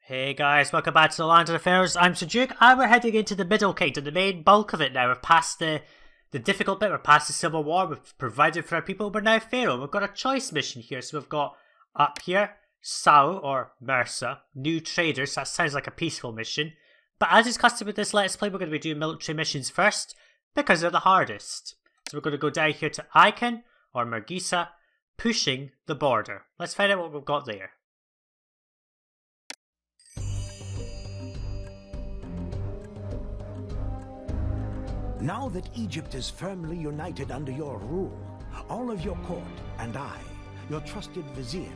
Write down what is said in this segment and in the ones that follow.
Hey guys, welcome back to the Land of the Pharaohs. I'm Sajuuk, and we're heading into the Middle Kingdom, the main bulk of it now. We're past the difficult bit, we're past the Civil War, we've provided for our people, we're now Pharaoh. We've got a choice mission here, so we've got up here, Sao or Mirgissa, new traders. That sounds like a peaceful mission. But as is custom with this Let's Play, we're going to be doing military missions first, because they're the hardest. So we're going to go down here to Iken or Mirgissa, pushing the border. Let's find out what we've got there. Now that Egypt is firmly united under your rule, all of your court and I, your trusted vizier,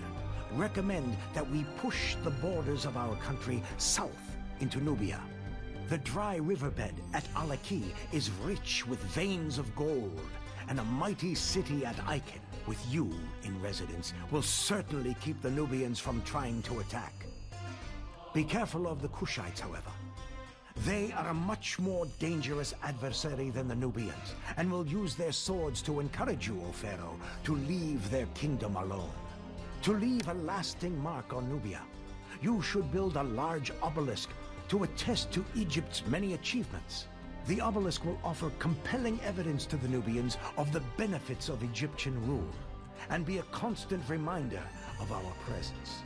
recommend that we push the borders of our country south into Nubia. The dry riverbed at Alaki is rich with veins of gold, and a mighty city at Iken, with you in residence, will certainly keep the Nubians from trying to attack. Be careful of the Kushites, however. They are a much more dangerous adversary than the Nubians, and will use their swords to encourage you, O Pharaoh, to leave their kingdom alone. To leave a lasting mark on Nubia, you should build a large obelisk to attest to Egypt's many achievements. The obelisk will offer compelling evidence to the Nubians of the benefits of Egyptian rule, and be a constant reminder of our presence.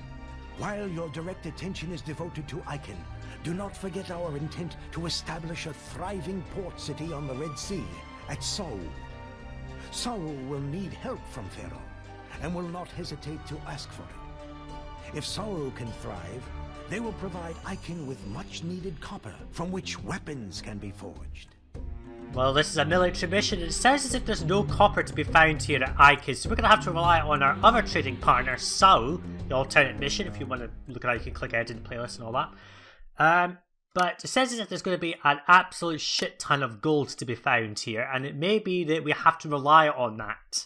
While your direct attention is devoted to Iken, do not forget our intent to establish a thriving port city on the Red Sea at Sajuuk. Sajuuk will need help from Pharaoh, and will not hesitate to ask for it. If Sajuuk can thrive, they will provide Iken with much-needed copper, from which weapons can be forged. Well, this is a military mission, and it sounds as if there's no copper to be found here at Iken, so we're going to have to rely on our other trading partner, Sajuuk, the alternate mission. If you want to look at how you can click ahead in the playlist and all that. But it says as if there's going to be an absolute shit ton of gold to be found here, and it may be that we have to rely on that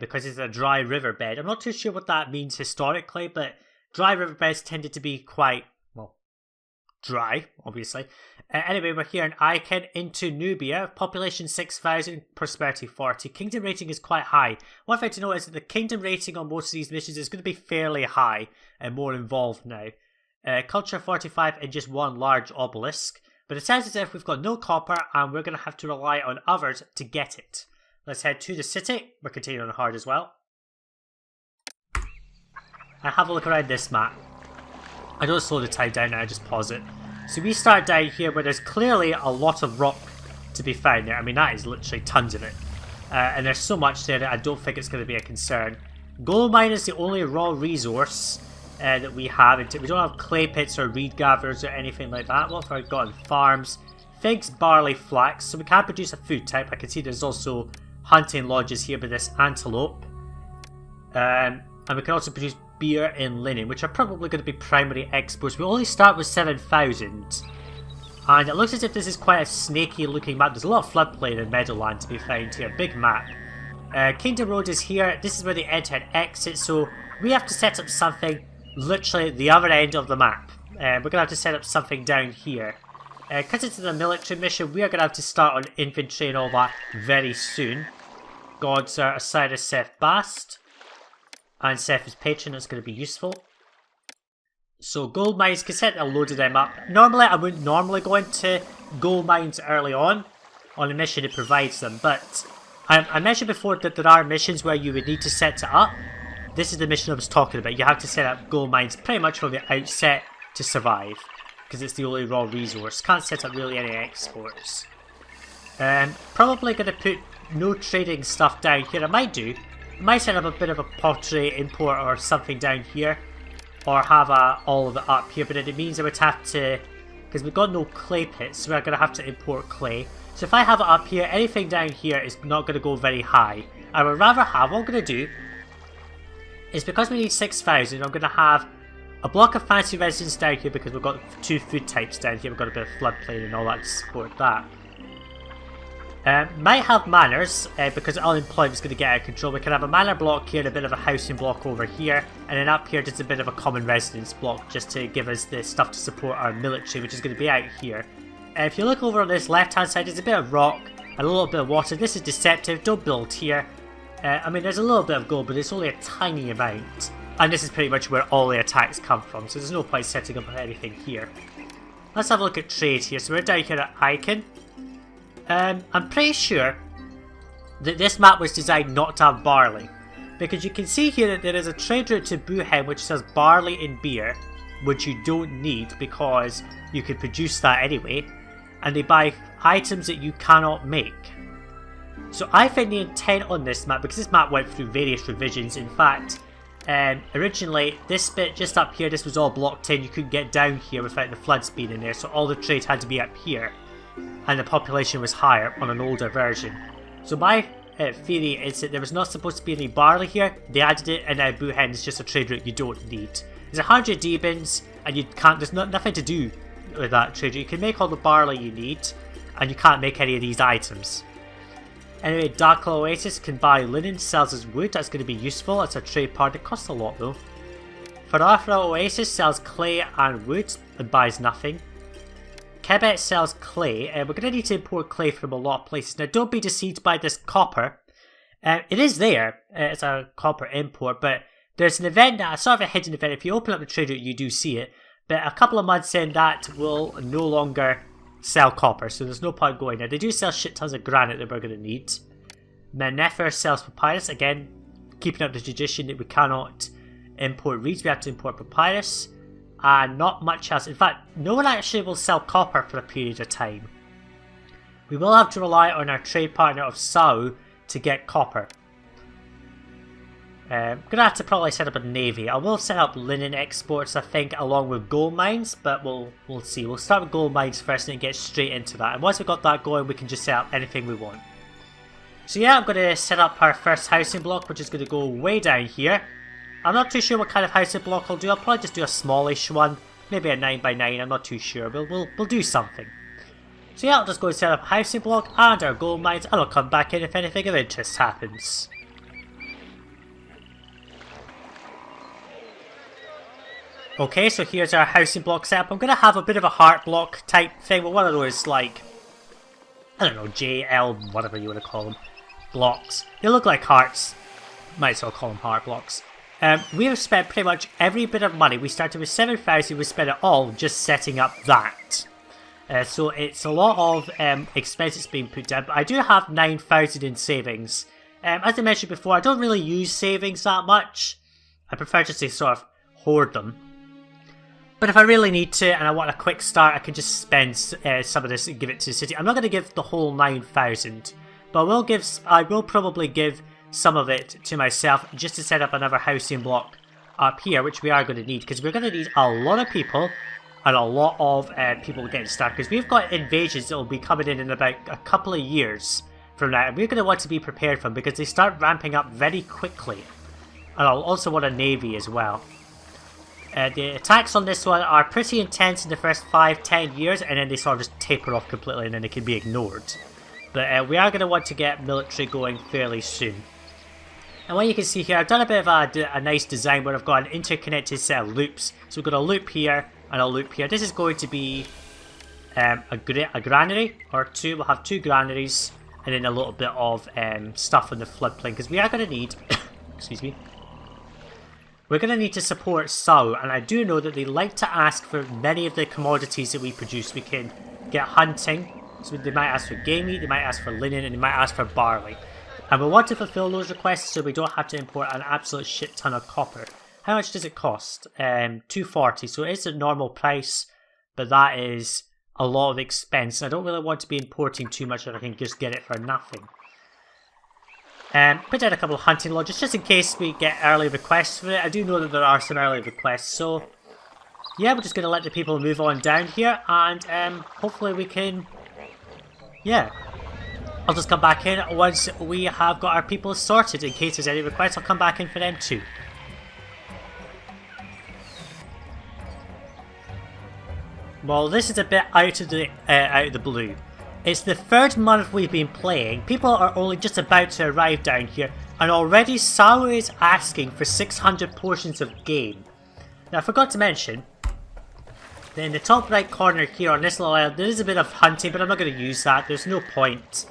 because it's a dry riverbed. I'm not too sure what that means historically, but dry riverbeds tended to be quite, well, dry, obviously. Anyway, we're here in Iken into Nubia, population 6,000, prosperity 40. Kingdom rating is quite high. One thing to note is that the kingdom rating on most of these missions is going to be fairly high and more involved now. Culture 45 and just one large obelisk, but it sounds as if we've got no copper and we're going to have to rely on others to get it. Let's head to the city. We're continuing on hard as well. And have a look around this map. I don't slow the time down now, I just pause it. So we start down here where there's clearly a lot of rock to be found there. I mean, that is literally tons of it. And there's so much there that I don't think it's going to be a concern. Gold mine is the only raw resource that we have. We don't have clay pits or reed gatherers or anything like that. What have I got in farms? Figs, barley, flax. So we can produce a food type. I can see there's also hunting lodges here with this antelope. And we can also produce beer and linen, which are probably going to be primary exports. We only start with 7,000. And it looks as if this is quite a snaky looking map. There's a lot of floodplain in Meadowland to be found here. Big map. Kingdom Road is here. This is where they enter and exit. So we have to set up something literally the other end of the map. We're going to have to set up something down here. Because it's a military mission, we are going to have to start on infantry and all that very soon. Gods are Osiris, Seth, Bast. And Seth is patron, that's going to be useful. So gold mines, can set a load of them up. Normally, I wouldn't normally go into gold mines early on a mission it provides them. But I mentioned before that there are missions where you would need to set it up. This is the mission I was talking about. You have to set up gold mines pretty much from the outset to survive, because it's the only raw resource. Can't set up really any exports. Probably going to put no trading stuff down here. I might do. I might set up a bit of a pottery import or something down here, or have all of it up here. But it means I would have to, because we've got no clay pits, so we're going to have to import clay. So if I have it up here, anything down here is not going to go very high. I would rather have, what I'm going to do is, because we need 6,000, I'm going to have a block of fancy residence down here because we've got 2 food types down here. We've got a bit of floodplain and all that to support that. Might have manors because unemployment is going to get out of control. We can have a manor block here and a bit of a housing block over here, and then up here just a bit of a common residence block just to give us the stuff to support our military, which is going to be out here. If you look over on this left hand side, there's a bit of rock and a little bit of water. This is deceptive, don't build here. I mean, there's a little bit of gold, but it's only a tiny amount. And this is pretty much where all the attacks come from, so there's no point setting up anything here. Let's have a look at trade here. So we're down here at Iken. I'm pretty sure that this map was designed not to have barley, because you can see here that there is a trade route to Buhen which says barley and beer, which you don't need because you could produce that anyway, and they buy items that you cannot make. So I think the intent on this map, because this map went through various revisions, in fact, originally this bit just up here, this was all blocked in, you couldn't get down here without the floods being in there, so all the trade had to be up here, and the population was higher on an older version. So my theory is that there was not supposed to be any barley here, they added it, and now Buhen is just a trade route you don't need. There's 100 D-bins, and you can't, there's nothing to do with that trade route. You can make all the barley you need, and you can't make any of these items. Anyway, Dark Oasis can buy linen, sells as wood, that's going to be useful, it's a trade part, it costs a lot though. Pharaoh Oasis sells clay and wood, and buys nothing. Quebec sells clay, we're going to need to import clay from a lot of places. Now don't be deceived by this copper, it is there, it's a copper import, but there's an event, a sort of a hidden event, if you open up the trade route you do see it, but a couple of months in that will no longer sell copper, so there's no point going there. They do sell shit tons of granite that we're going to need. Menefer sells papyrus, again keeping up the tradition that we cannot import reeds, we have to import papyrus, and not much else. In fact, no one actually will sell copper for a period of time. We will have to rely on our trade partner of Sajuuk to get copper. I'm going to have to probably set up a navy. I will set up linen exports, I think, along with gold mines, but we'll see. We'll start with gold mines first and then get straight into that. And once we've got that going, we can just set up anything we want. So yeah, I'm going to set up our first housing block, which is going to go way down here. I'm not too sure what kind of housing block I'll do. I'll probably just do a smallish one, maybe a 9x9, I'm not too sure. We'll do something. So yeah, I'll just go and set up a housing block and our gold mines, and I'll come back in if anything of interest happens. Okay, so here's our housing block setup. I'm going to have a bit of a heart block type thing, but one of those, like, I don't know, JL, whatever you want to call them, blocks. They look like hearts. Might as well call them heart blocks. We have spent pretty much every bit of money. We started with 7,000, we spent it all just setting up that. So it's a lot of expenses being put down, but I do have 9,000 in savings. As I mentioned before, I don't really use savings that much. I prefer just to sort of hoard them. But if I really need to and I want a quick start, I can just spend some of this and give it to the city. I'm not going to give the whole 9,000, but I will probably give some of it to myself just to set up another housing block up here, which we are going to need, because we're going to need a lot of people and a lot of people getting started, because we've got invasions that will be coming in about a couple of years from now, and we're going to want to be prepared for them because they start ramping up very quickly. And I'll also want a navy as well. The attacks on this one are pretty intense in the first 5-10 years, and then they sort of just taper off completely and then they can be ignored. But we are going to want to get military going fairly soon. And what you can see here, I've done a bit of a nice design where I've got an interconnected set of loops. So we've got a loop here and a loop here. This is going to be a granary or two. We'll have 2 granaries and then a little bit of stuff on the floodplain, because we are going to need, excuse me, we're going to need to support Sajuuk, and I do know that they like to ask for many of the commodities that we produce. We can get hunting, so they might ask for game meat, they might ask for linen, and they might ask for barley. And we want to fulfill those requests so we don't have to import an absolute shit ton of copper. How much does it cost? 240, so it is a normal price, but that is a lot of expense. I don't really want to be importing too much if I can just get it for nothing. Put down a couple of hunting lodges just in case we get early requests for it. I do know that there are some early requests, so yeah, we're just going to let the people move on down here, and hopefully we can, yeah. I'll just come back in once we have got our people sorted. In case there's any requests, I'll come back in for them too. Well, this is a bit out of the blue. It's the 3rd month we've been playing. People are only just about to arrive down here, and already Sajuuk is asking for 600 portions of game. Now, I forgot to mention that in the top right corner here on this little island, there is a bit of hunting, but I'm not going to use that. There's no point.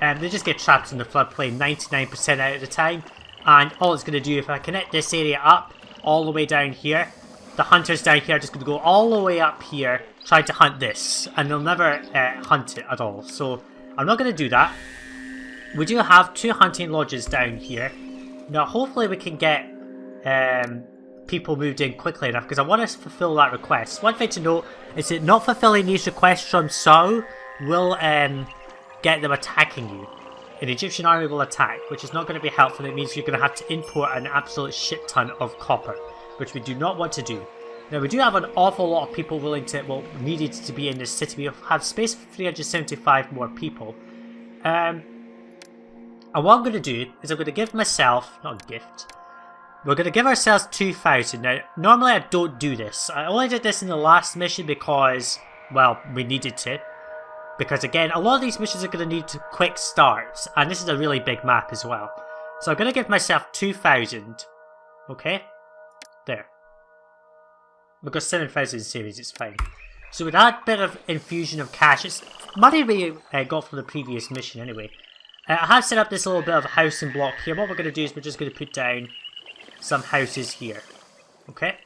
They just get trapped in the floodplain 99% out of the time, and all it's going to do, if I connect this area up, all the way down here, the hunters down here are just going to go all the way up here trying to hunt this, and they'll never hunt it at all. So I'm not going to do that. We do have 2 hunting lodges down here. Now hopefully we can get people moved in quickly enough, because I want to fulfill that request. One thing to note is that not fulfilling these requests from Sajuuk will get them attacking you. An Egyptian army will attack, which is not going to be helpful. It means you're going to have to import an absolute shit ton of copper, which we do not want to do. Now we do have an awful lot of people willing to, well, needed to be in this city. We have space for 375 more people. And what I'm going to do is I'm going to give myself, not a gift, we're going to give ourselves 2,000. Now, normally I don't do this. I only did this in the last mission because, well, we needed to. Because again, a lot of these missions are going to need quick starts, and this is a really big map as well. So I'm going to give myself 2,000. Okay? There. We've got 7,000 savings, it's fine. So with that bit of infusion of cash, it's money we got from the previous mission anyway. I have set up this little bit of housing block here. What we're going to do is we're just going to put down some houses here. Okay?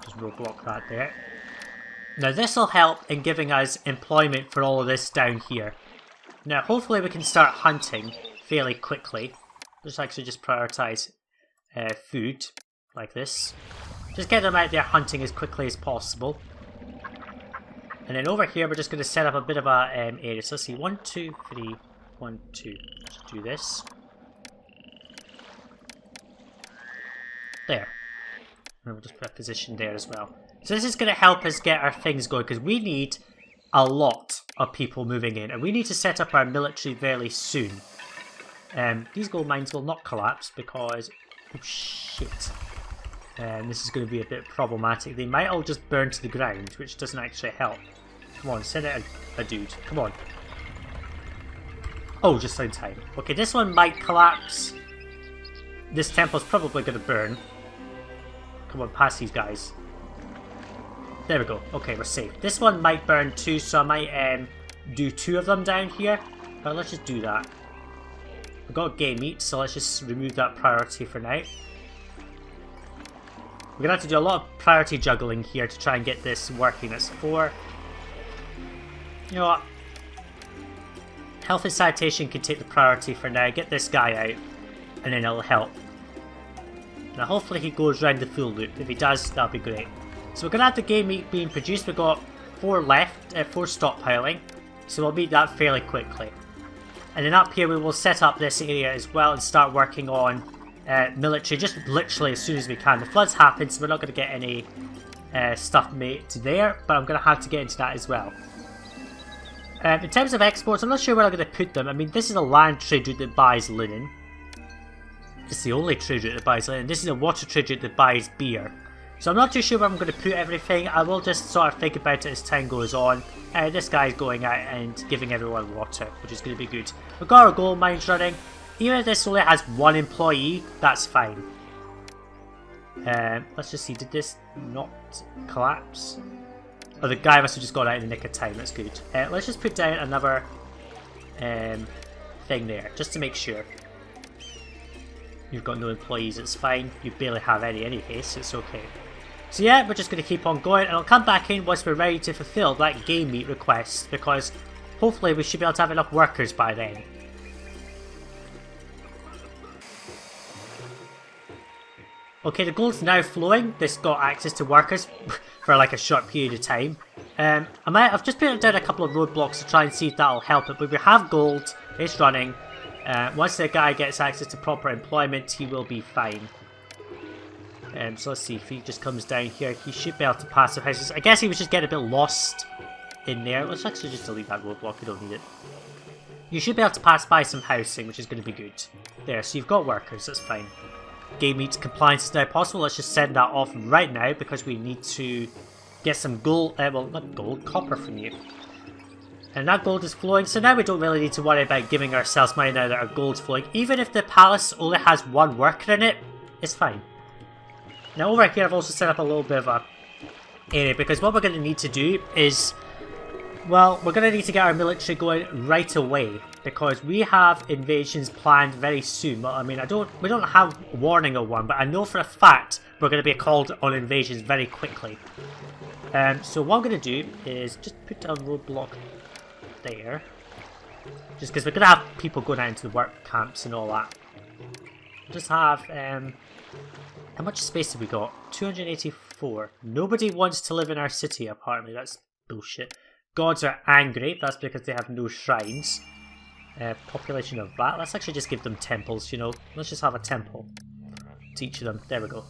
Just roadblock that there. Now this will help in giving us employment for all of this down here. Now hopefully we can start hunting fairly quickly. Let's actually just prioritise food like this. Just get them out there hunting as quickly as possible. And then over here we're just going to set up a bit of a area. So let's see, 1, 2, 3, 1, 2. Let's do this. There. And we'll just put a position there as well. So this is going to help us get our things going, because we need a lot of people moving in, and we need to set up our military very soon. These gold mines will not collapse because, oh shit, this is going to be a bit problematic. They might all just burn to the ground, which doesn't actually help. Come on, send out a dude. Come on. Oh, just in time. Okay, this one might collapse. This temple's probably going to burn. Come on, past these guys. There we go. Okay, we're safe. This one might burn too, so I might do 2 of them down here. But let's just do that. We've got game meat, so let's just remove that priority for now. We're going to have to do a lot of priority juggling here to try and get this working. That's 4. You know what? Health and sanitation can take the priority for now. Get this guy out, and then it'll help. Now hopefully he goes round the full loop. If he does, that'll be great. So we're going to have the game meat being produced. We've got 4 left, 4 stockpiling. So we'll meet that fairly quickly. And then up here we will set up this area as well and start working on military just literally as soon as we can. The floods happen, so we're not going to get any stuff made there, but I'm going to have to get into that as well. In terms of exports, I'm not sure where I'm going to put them. I mean, this is a land trade route that buys linen. It's the only trade route that buys linen. This is a water trade route that buys beer. So I'm not too sure where I'm going to put everything. I will just sort of think about it as time goes on. This guy's going out and giving everyone water, which is going to be good. We've got our gold mines running. Even if this only has 1 employee, that's fine. Let's just see, did this not collapse? Oh, the guy must have just got out in the nick of time, that's good. Let's just put down another thing there, just to make sure. You've got no employees, it's fine. You barely have any anyway, so it's okay. So yeah, we're just going to keep on going, and I'll come back in once we're ready to fulfill that game meat request, because hopefully we should be able to have enough workers by then. Okay, the gold's now flowing. This got access to workers for like a short period of time. I've just put down a couple of roadblocks to try and see if that'll help it, but we have gold, it's running. Once the guy gets access to proper employment, he will be fine. So let's see, if he just comes down here, he should be able to pass the houses. I guess he was just getting a bit lost in there. Let's actually just delete that roadblock, we don't need it. You should be able to pass by some housing, which is going to be good. There, so you've got workers, that's fine. Game meat compliance is now possible. Let's just send that off right now, because we need to get some gold, well, not gold, copper from you. And that gold is flowing, so now we don't really need to worry about giving ourselves money now that our gold's flowing. Even if the palace only has 1 worker in it, it's fine. Now over here I've also set up a little bit of a area, because what we're going to need to do is Well, we're going to need to get our military going right away, because we have invasions planned very soon. Well, I mean, we don't have warning of one, but I know for a fact we're going to be called on invasions very quickly. So what I'm going to do is just put a roadblock there, just because we're going to have people going out into the work camps and all that. Just have, how much space have we got? 284. Nobody wants to live in our city, apparently. That's bullshit. Gods are angry. That's because they have no shrines. Population of that. Let's actually just give them temples, you know. Let's just have a temple to each of them. There we go.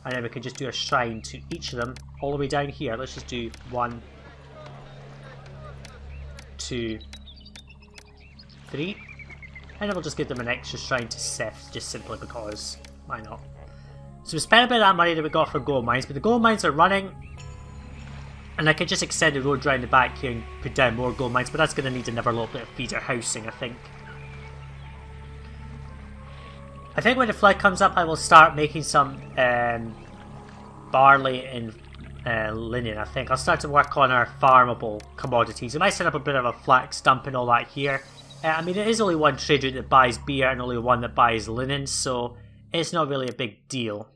And then we can just do a shrine to each of them all the way down here. Let's just do 1, 2, 3. And then we'll just give them an extra shrine to Seth, just simply because. Why not? So we spent a bit of that money that we got for gold mines, but the gold mines are running. And I could just extend the road round the back here and put down more gold mines, but that's going to need another little bit of feeder housing, I think. I think when the flood comes up, I will start making some barley and linen, I think. I'll start to work on our farmable commodities. I might set up a bit of a flax dump and all that here. I mean, it is only one trade route that buys beer and only one that buys linen, so it's not really a big deal.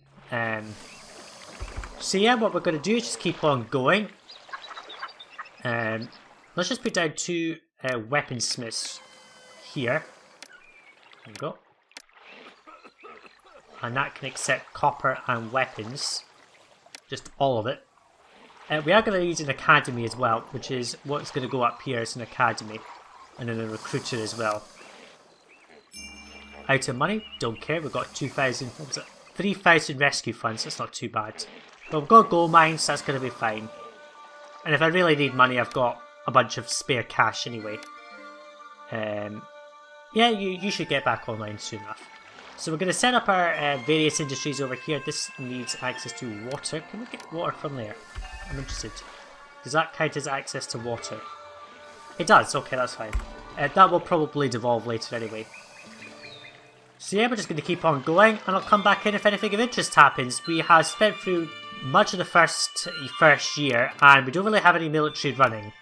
So yeah, what we're going to do is just keep on going. Let's just put down 2 weaponsmiths here. There we go. And that can accept copper and weapons. Just all of it. We are going to use an academy as well, which is what's going to go up here as an academy. And then a recruiter as well. Out of money, don't care. We've got 2,000, what was it? 3,000 rescue funds, that's not too bad. But we've got gold mines, so that's going to be fine. And if I really need money, I've got a bunch of spare cash anyway. Yeah, you should get back online soon enough. So we're going to set up our various industries over here. This needs access to water. Can we get water from there? I'm interested. Does that count as access to water? It does, okay, that's fine. That will probably devolve later anyway. So yeah, we're just going to keep on going, and I'll come back in if anything of interest happens. We have spent through much of the first year, and we don't really have any military running.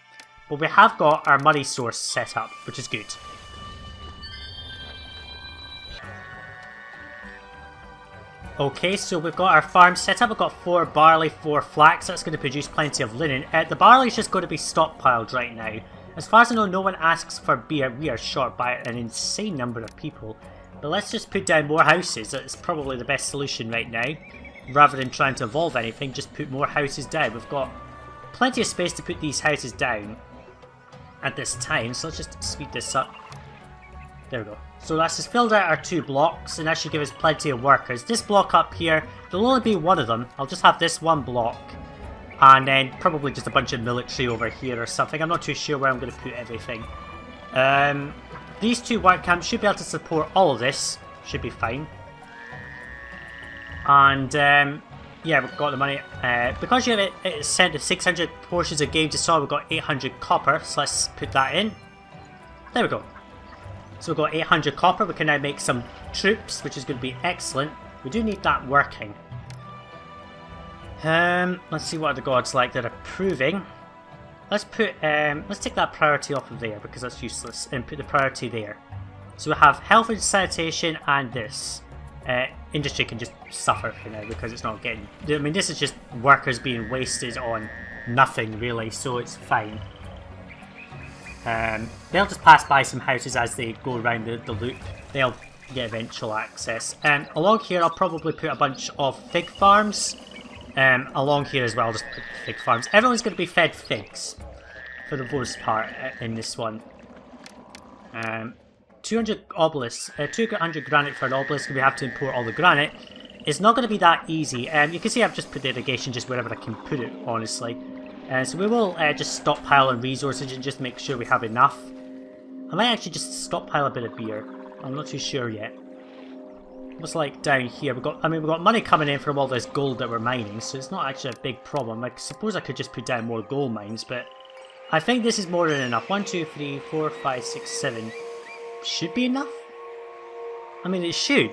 But we have got our money source set up, which is good. Okay, so we've got our farm set up. We've got 4 barley, 4 flax. That's going to produce plenty of linen. The barley is just going to be stockpiled right now. As far as I know, no one asks for beer. We are short by an insane number of people. But let's just put down more houses. That's probably the best solution right now. Rather than trying to evolve anything, just put more houses down. We've got plenty of space to put these houses down at this time. So let's just speed this up. There we go. So that's just filled out our 2 blocks, and that should give us plenty of workers. This block up here, there'll only be one of them. I'll just have this one block. And then probably just a bunch of military over here or something. I'm not too sure where I'm going to put everything. These 2 work camps should be able to support all of this. Should be fine. And yeah, we've got the money. Because you have it sent to 600 portions of game to saw, we've got 800 copper. So let's put that in. There we go. So we've got 800 copper. We can now make some troops, which is going to be excellent. We do need that working. Let's see what the gods like that are approving. Let's put let's take that priority off of there because that's useless, and put the priority there. So we have health and sanitation and this. Industry can just suffer for now because it's not getting. I mean, this is just workers being wasted on nothing really, so it's fine. They'll just pass by some houses as they go around the loop. They'll get eventual access. Along here, I'll probably put a bunch of fig farms. Along here as well, just put fig farms. Everyone's going to be fed figs for the most part in this one. 200 obelisks, 200 granite for an obelisk, and we have to import all the granite. It's not going to be that easy. You can see I've just put the irrigation just wherever I can put it, honestly. So we will just stockpile on resources and just make sure we have enough. I might actually just stockpile a bit of beer. I'm not too sure yet. What's like down here? we've got money coming in from all this gold that we're mining, so it's not actually a big problem. I suppose I could just put down more gold mines, but I think this is more than enough. 1, 2, 3, 4, 5, 6, 7. Should be enough? I mean, it should.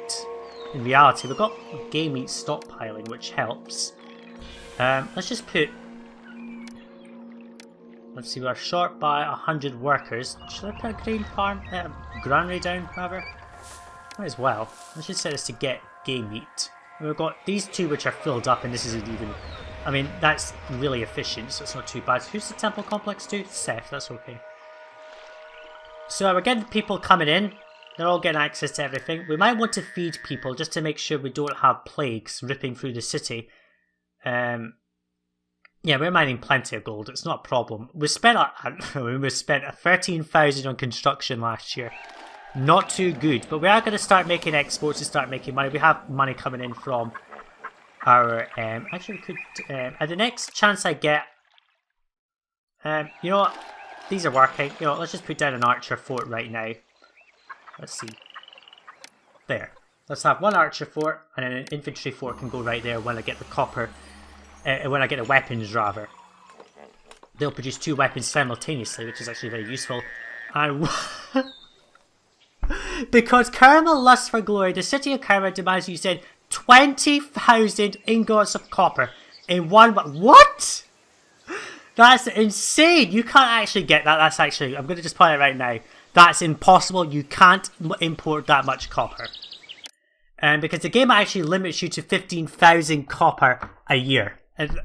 In reality, we've got game meat stockpiling, which helps. Let's just put Let's see, we're short by 100 workers. Should I put a grain farm, granary down, rather? Might as well. I should set this to get game meat. And we've got these two which are filled up, and this isn't even... I mean, that's really efficient, so it's not too bad. Who's the temple complex to? Seth, that's okay. So we're getting people coming in. They're all getting access to everything. We might want to feed people just to make sure we don't have plagues ripping through the city. Yeah, we're mining plenty of gold. It's not a problem. We spent 13,000 on construction last year. Not too good, but we are going to start making exports and start making money. We have money coming in from our... actually, we could... at the next chance I get... you know what? These are working. You know, let's just put down an archer fort right now. Let's see. There. Let's have one archer fort, and then an infantry fort can go right there when I get the copper... when I get the weapons, rather. They'll produce 2 weapons simultaneously, which is actually very useful. And... because Karma lusts for glory, the city of Karma demands you send 20,000 ingots of copper in one... What?! That's insane! You can't actually get that. That's actually... I'm going to just point it right now. That's impossible. You can't import that much copper. Because the game actually limits you to 15,000 copper a year.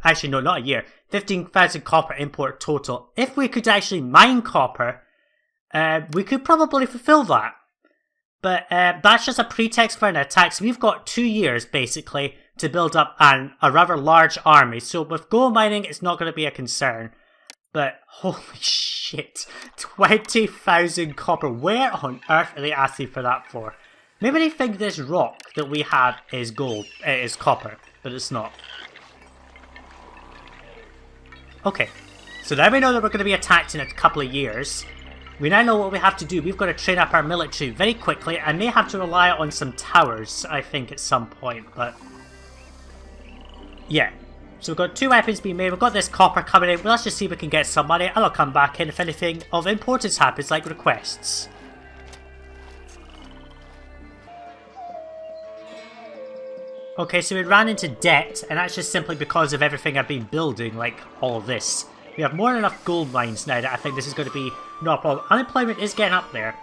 Actually, no, not a year. 15,000 copper import total. If we could actually mine copper, we could probably fulfill that. But that's just a pretext for an attack. So we've got 2 years, basically, to build up a rather large army. So with gold mining, it's not going to be a concern. But holy shit, 20,000 copper. Where on earth are they asking for that for? Maybe they think this rock that we have is gold, is copper, but it's not. Okay, so now we know that we're going to be attacked in a couple of years. We now know what we have to do. We've got to train up our military very quickly. I may have to rely on some towers, I think, at some point, but... yeah. So we've got 2 weapons being made. We've got this copper coming in. Well, let's just see if we can get some money, and I'll come back in if anything of importance happens, like requests. Okay, so we ran into debt, and that's just simply because of everything I've been building, like all of this. We have more than enough gold mines now that I think this is going to be not a problem. Unemployment is getting up there,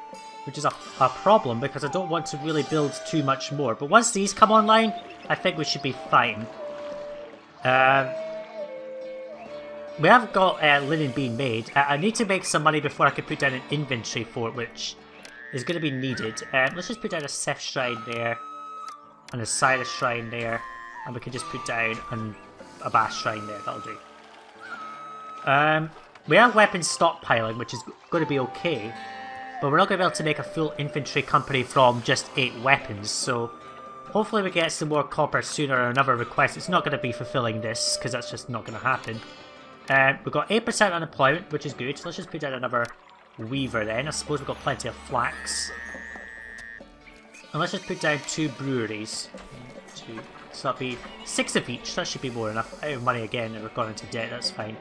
which is a problem because I don't want to really build too much more. But once these come online, I think we should be fine. We have got linen being made. I need to make some money before I can put down an inventory fort, which is going to be needed. Let's just put down a Seth shrine there. And a Cyrus shrine there, and we can just put down a Bass shrine there, that'll do. We have weapons stockpiling, which is going to be okay, but we're not going to be able to make a full infantry company from just 8 weapons, so hopefully we get some more copper sooner or another request. It's not going to be fulfilling this, because that's just not going to happen. We've got 8% unemployment, which is good, so let's just put down another weaver then. I suppose we've got plenty of flax. And let's just put down 2 breweries. 2. So that'll be 6 of each. That should be more enough. Out of money again, and we've gone into debt. That's fine.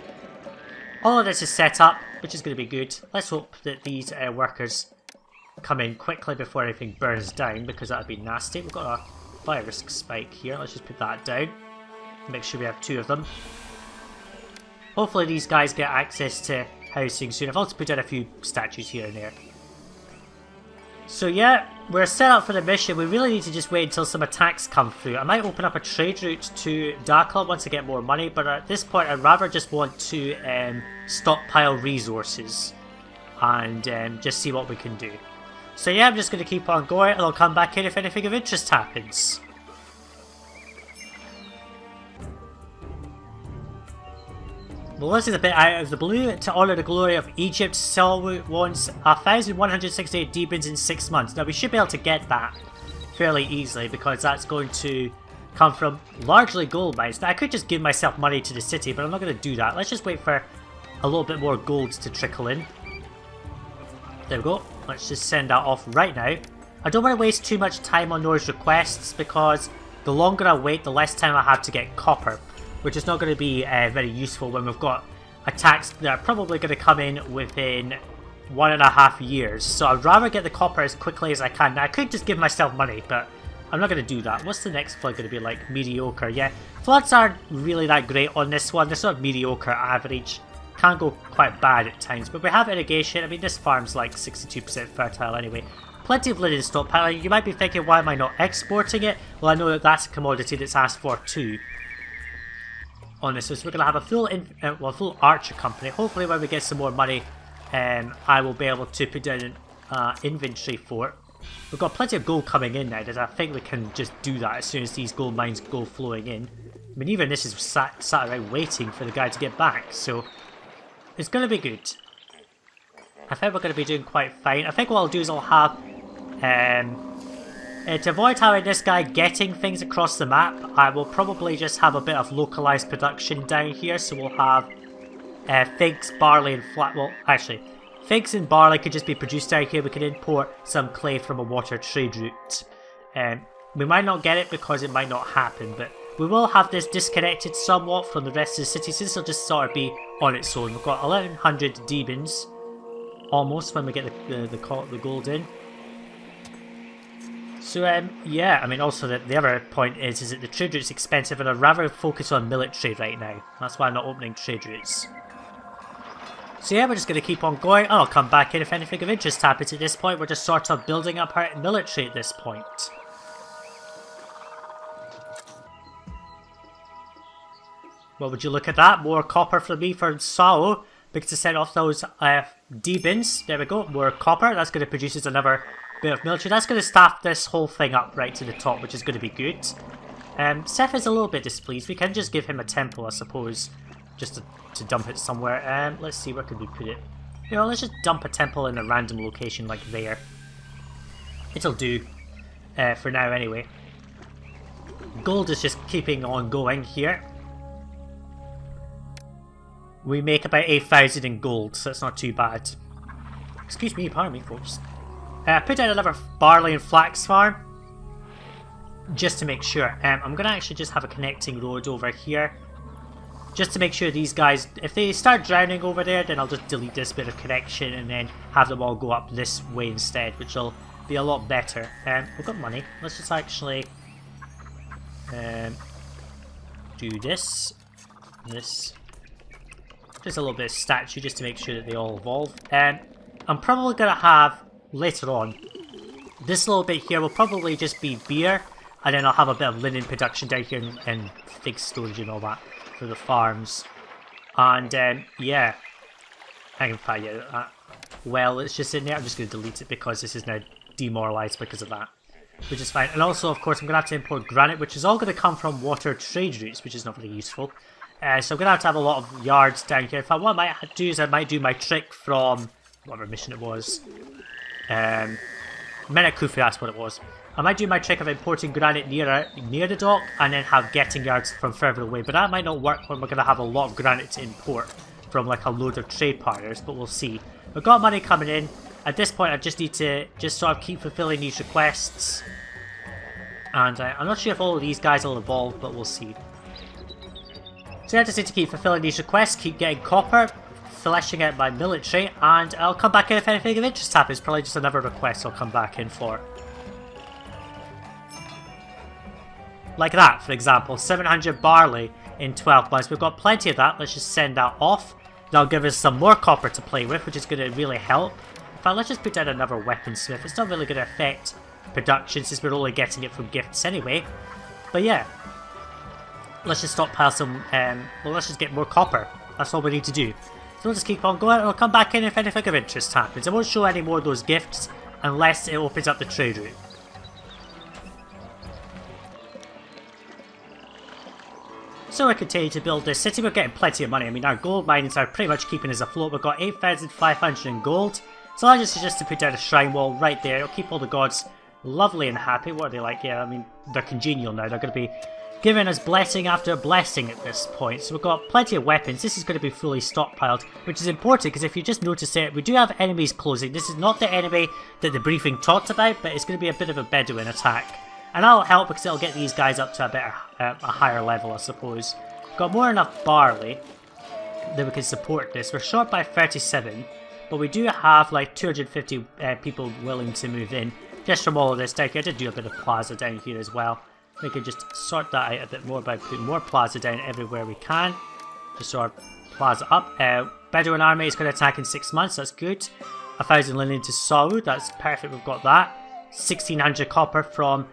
All of this is set up, which is going to be good. Let's hope that these workers come in quickly before anything burns down, because that would be nasty. We've got a fire risk spike here. Let's just put that down. Make sure we have 2 of them. Hopefully these guys get access to housing soon. I've also put down a few statues here and there. So yeah, we're set up for the mission. We really need to just wait until some attacks come through. I might open up a trade route to Dakar once I get more money, but at this point I'd rather just want to stockpile resources and just see what we can do. So yeah, I'm just going to keep on going, and I'll come back in if anything of interest happens. Well, this is a bit out of the blue. To honour the glory of Egypt, Sajuuk wants 1,168 demons in 6 months. Now, we should be able to get that fairly easily, because that's going to come from largely gold mines. Now, I could just give myself money to the city, but I'm not going to do that. Let's just wait for a little bit more gold to trickle in. There we go. Let's just send that off right now. I don't want to waste too much time on those requests, because the longer I wait, the less time I have to get copper, which is not going to be very useful when we've got attacks that are probably going to come in within 1.5 years. So I'd rather get the copper as quickly as I can. Now, I could just give myself money, but I'm not going to do that. What's the next flood going to be like? Mediocre, yeah. Floods aren't really that great on this one. They're sort of mediocre, average can go quite bad at times, but we have irrigation. I mean, this farm's like 62% fertile anyway. Plenty of linen stockpiling. You might be thinking, why am I not exporting it? Well, I know that that's a commodity that's asked for too on this. So we're going to have a full archer company. Hopefully when we get some more money, I will be able to put down an inventory for it. We've got plenty of gold coming in now, that I think we can just do that as soon as these gold mines go flowing in. I mean, even this is sat around waiting for the guy to get back, so it's going to be good. I think we're going to be doing quite fine. I think what I'll do is I'll have, to avoid having this guy getting things across the map, I will probably just have a bit of localized production down here. So we'll have figs, barley and well, actually, figs and barley could just be produced down here. We can import some clay from a water trade route. We might not get it because it might not happen, but we will have this disconnected somewhat from the rest of the city, so this will just sort of be on its own. We've got 1100 demons, almost, when we get the gold in. So, yeah, I mean, also the other point is that the trade route's expensive, and I'd rather focus on military right now. That's why I'm not opening trade routes. So yeah, we're just going to keep on going, and I'll come back in if anything of interest happens at this point. We're just sort of building up our military at this point. Well, would you look at that? More copper for me for Sao, because to set off those D-bins. There we go, more copper. That's going to produce us another bit of military. That's going to staff this whole thing up right to the top, which is going to be good. Seth is a little bit displeased. We can just give him a temple, I suppose, just to dump it somewhere. Let's see, where could we put it? You know, let's just dump a temple in a random location like there. It'll do for now anyway. Gold is just keeping on going here. We make about 8,000 in gold, so that's not too bad. Excuse me, pardon me, folks. Put down another barley and flax farm, just to make sure. I'm going to actually just have a connecting road over here, just to make sure these guys, if they start drowning over there, then I'll just delete this bit of connection and then have them all go up this way instead, which will be a lot better. We've got money. Let's just actually do this. Just a little bit of statue just to make sure that they all evolve. I'm probably going to have, later on, this little bit here will probably just be beer, and then I'll have a bit of linen production down here and fig storage and all that for the farms. And yeah, I can find it. Well, it's just in there. I'm just going to delete it because this is now demoralized because of that, which is fine. And also, of course, I'm going to have to import granite, which is all going to come from water trade routes, which is not very useful. So I'm going to have a lot of yards down here. In fact, what I might do is I might do my trick from whatever mission it was. Menakufu, that's what it was. I might do my trick of importing granite near the dock and then have getting yards from further away. But that might not work when we're going to have a lot of granite to import from like a load of trade partners, but we'll see. We've got money coming in. At this point, I just need to just sort of keep fulfilling these requests. And I'm not sure if all of these guys will evolve, but we'll see. So I just need to keep fulfilling these requests, keep getting copper, fleshing out my military, and I'll come back in if anything of interest happens. Probably just another request I'll come back in for. Like that, for example, 700 barley in 12 months. We've got plenty of that. Let's just send that off. That'll give us some more copper to play with, which is going to really help. In fact, let's just put down another weaponsmith. It's not really going to affect production since we're only getting it from gifts anyway. But yeah. Let's just stockpile some, well, let's just get more copper. That's all we need to do. So we'll just keep on going, and I'll come back in if anything of interest happens. I won't show any more of those gifts unless it opens up the trade route. So we continue to build this city. We're getting plenty of money. I mean, our gold mines are pretty much keeping us afloat. We've got 8,500 in gold. So I just suggest to put down a shrine wall right there. It'll keep all the gods lovely and happy. What are they like? Yeah, I mean, they're congenial now. They're going to be giving us blessing after blessing at this point. So we've got plenty of weapons. This is going to be fully stockpiled, which is important because if you just notice it, we do have enemies closing. This is not the enemy that the briefing talked about, but it's going to be a bit of a Bedouin attack. And that'll help because it'll get these guys up to a higher level, I suppose. Got more than enough barley that we can support this. We're short by 37, but we do have like 250 people willing to move in just from all of this down here. I did do a bit of plaza down here as well. We can just sort that out a bit more by putting more plaza down everywhere we can. Just sort of plaza up. Bedouin army is going to attack in 6 months, that's good. 1,000 linen to Sajuuk, that's perfect, we've got that. 1,600 copper from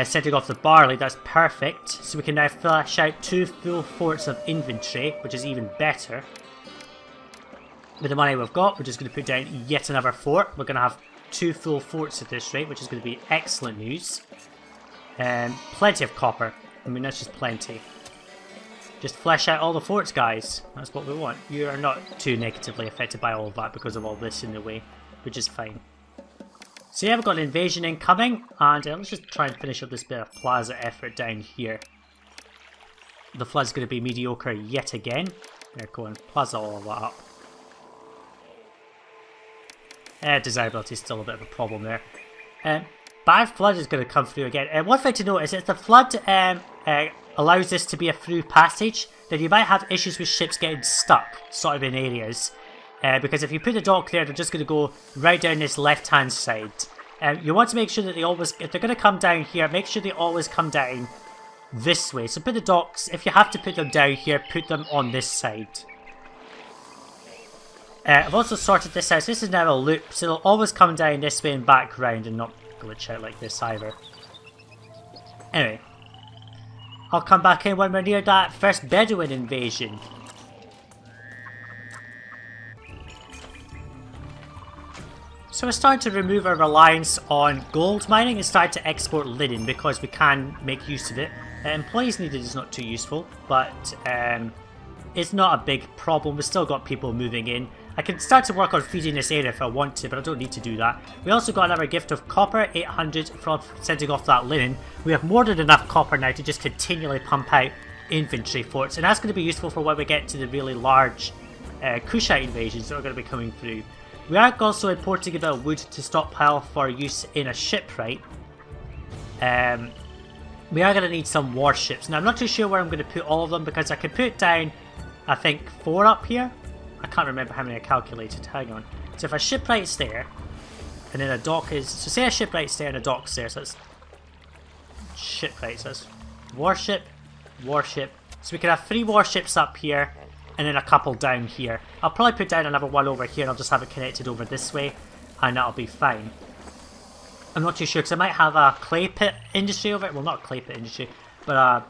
setting off the barley, that's perfect. So we can now flash out 2 full forts of inventory, which is even better. With the money we've got, we're just going to put down yet another fort. We're going to have 2 full forts at this rate, which is going to be excellent news. Plenty of copper. I mean, that's just plenty. Just flesh out all the forts, guys. That's what we want. You are not too negatively affected by all of that because of all this in the way, which is fine. So yeah, we've got an invasion incoming, and let's just try and finish up this bit of plaza effort down here. The flood's going to be mediocre yet again. There, go on, plaza all of that up. Desirability is still a bit of a problem there. Bad flood is going to come through again. One thing to note is if the flood allows this to be a through passage, then you might have issues with ships getting stuck sort of in areas. Because if you put a dock there, they're just going to go right down this left hand side. You want to make sure that they always, if they're going to come down here, make sure they always come down this way. So put the docks, if you have to put them down here, put them on this side. I've also sorted this out, so this is now a loop, so they'll always come down this way and back round and not glitch out like this either. Anyway, I'll come back in when we're near that first Bedouin invasion. So we're starting to remove our reliance on gold mining and start to export linen because we can make use of it. Employees needed is not too useful, but it's not a big problem. We've still got people moving in. I can start to work on feeding this area if I want to, but I don't need to do that. We also got another gift of copper, 800 from sending off that linen. We have more than enough copper now to just continually pump out infantry forts, and that's going to be useful for when we get to the really large Kushite invasions that are going to be coming through. We are also importing a bit of wood to stockpile for use in a shipwright. We are going to need some warships. Now I'm not too sure where I'm going to put all of them because I can put down, I think, 4 up here. I can't remember how many I calculated. Hang on. So if a shipwright's there, and then a dock is... So say a shipwright's there and a dock's there, so that's... Shipwright, so that's warship, warship. So we can have 3 warships up here, and then a couple down here. I'll probably put down another one over here, and I'll just have it connected over this way, and that'll be fine. I'm not too sure, because I might have a clay pit industry over it. Well, not a clay pit industry, but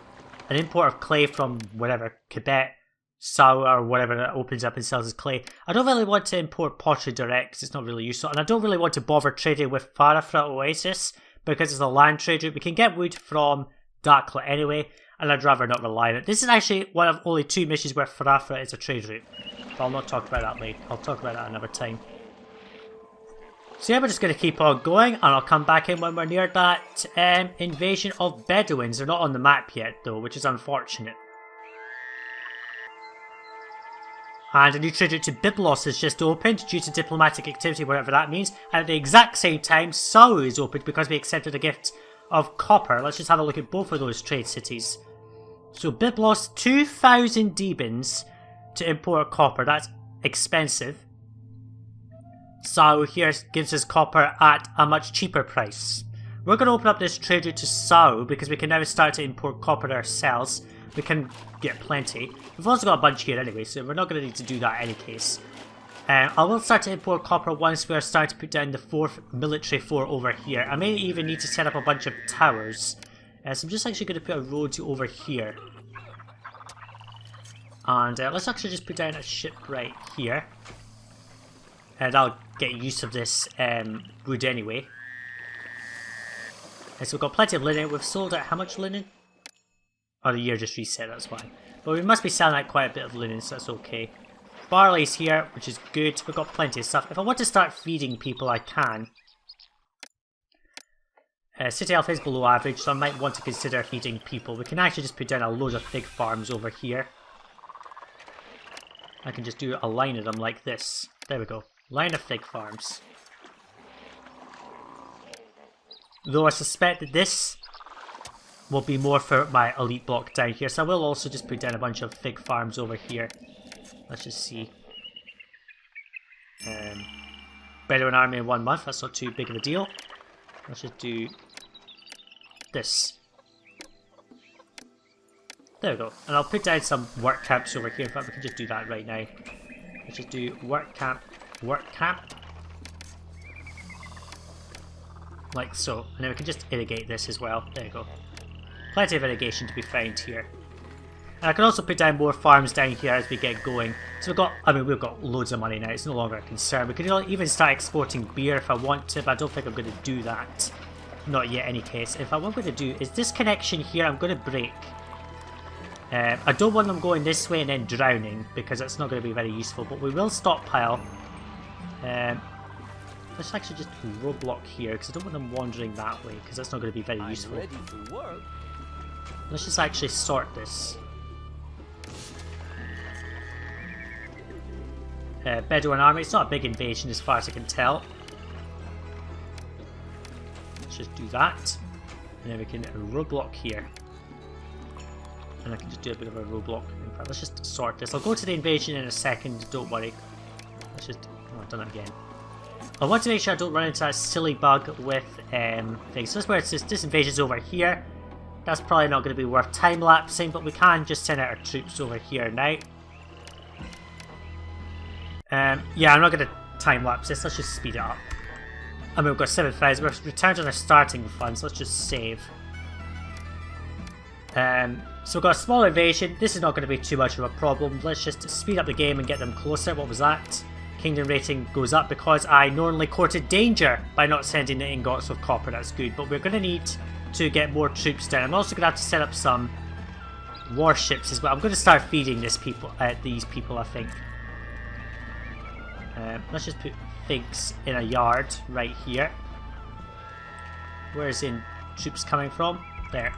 an import of clay from whatever, Quebec, Sour, or whatever that opens up and sells as clay. I don't really want to import pottery direct because it's not really useful, and I don't really want to bother trading with Pharaoh for Oasis because it's a land trade route. We can get wood from Darklet anyway, and I'd rather not rely on it. This is actually one of only 2 missions where Pharaoh is a trade route, but I'll not talk about that later. I'll talk about that another time. So yeah, we're just going to keep on going, and I'll come back in when we're near that invasion of Bedouins. They're not on the map yet though, which is unfortunate. And a new trade route to Byblos has just opened due to diplomatic activity, whatever that means. And at the exact same time, Sajuuk is opened because we accepted a gift of copper. Let's just have a look at both of those trade cities. So Byblos, 2,000 demons to import copper. That's expensive. Sajuuk here gives us copper at a much cheaper price. We're going to open up this trade route to Sajuuk because we can now start to import copper ourselves. We can get plenty. We've also got a bunch here anyway, so we're not going to need to do that in any case. I will start to import copper once we are starting to put down the 4th military fort over here. I may even need to set up a bunch of towers. So I'm just actually going to put a road over here. And let's actually just put down a ship right here. And I'll get use of this wood anyway. So we've got plenty of linen. We've sold out how much linen? Oh, the year just reset, that's why. But we must be selling out quite a bit of linen, so that's okay. Barley's here, which is good. We've got plenty of stuff. If I want to start feeding people, I can. City health is below average, so I might want to consider feeding people. We can actually just put down a load of fig farms over here. I can just do a line of them like this. There we go. Line of fig farms. Though I suspect that this will be more for my elite block down here, so I will also just put down a bunch of fig farms over here. Let's just see. Bedouin army in 1 month, that's not too big of a deal. Let's just do this. There we go. And I'll put down some work camps over here. In fact, we can just do that right now. Let's just do work camp, like so, and then we can just irrigate this as well. There you go. Plenty of irrigation to be found here. And I can also put down more farms down here as we get going. So we've got, I mean, we've got loads of money now. It's no longer a concern. We could even start exporting beer if I want to, but I don't think I'm going to do that. Not yet, any case. If what I'm going to do is this connection here, I'm going to break. I don't want them going this way and then drowning, because that's not going to be very useful. But we will stockpile. Let's actually just roadblock here, because I don't want them wandering that way, because that's not going to be very useful. Ready to work. Let's just actually sort this. Bedouin army, it's not a big invasion as far as I can tell. Let's just do that. And then we can roadblock here. And I can just do a bit of a roadblock. In fact, let's just sort this. I'll go to the invasion in a second, don't worry. Let's just... oh, I've done it again. I want to make sure I don't run into that silly bug with things. So that's where it says this invasion's over here. That's probably not going to be worth time-lapsing, but we can just send out our troops over here now. Yeah, I'm not going to time-lapse this. Let's just speed it up. I mean, we've got 7,000. We're returned on our starting funds. Let's just save. So we've got a small invasion. This is not going to be too much of a problem. Let's just speed up the game and get them closer. What was that? Kingdom rating goes up because I normally courted danger by not sending the ingots of copper. That's good. But we're going to need to get more troops down. I'm also going to have to set up some warships as well. I'm going to start feeding these people, I think. Let's just put figs in a yard right here. Where's in troops coming from? There.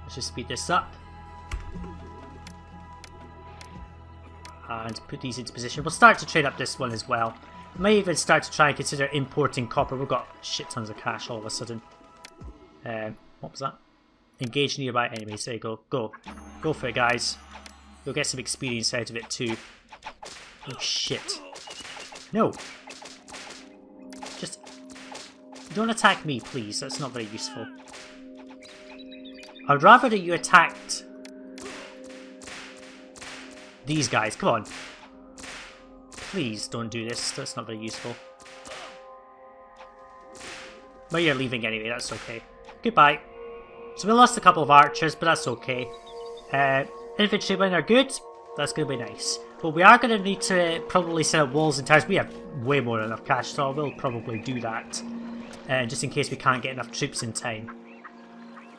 Let's just speed this up. And put these into position. We'll start to trade up this one as well. We may even start to try and consider importing copper. We've got shit tons of cash all of a sudden. What was that? Engage nearby enemies. There you go. Go. Go for it, guys. You'll get some experience out of it too. Oh, shit. No. Just... don't attack me, please. That's not very useful. I'd rather that you attacked... these guys. Come on. Please don't do this. That's not very useful. But you're leaving anyway. That's okay. Goodbye. So we lost a couple of archers, but that's okay. Infantrymen are good. That's going to be nice. But we are going to need to probably set up walls and towers. We have way more than enough cash, so I will probably do that. Just in case we can't get enough troops in time.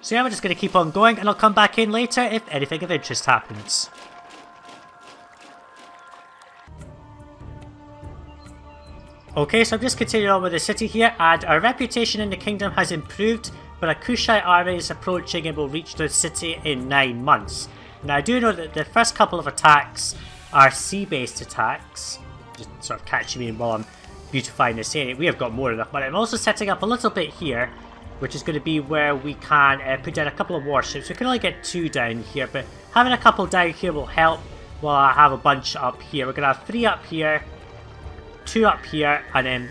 So yeah, we're just going to keep on going, and I'll come back in later if anything of interest happens. Okay, so I'm just continuing on with the city here, and our reputation in the kingdom has improved, but a Kushite army is approaching and will reach the city in 9 months. Now I do know that the first couple of attacks are sea-based attacks, just sort of catching me while I'm beautifying this area. We have got more than enough money. I'm also setting up a little bit here, which is going to be where we can put down a couple of warships. We can only get 2 down here, but having a couple down here will help while I have a bunch up here. We're going to have 3 up here, 2 up here, and then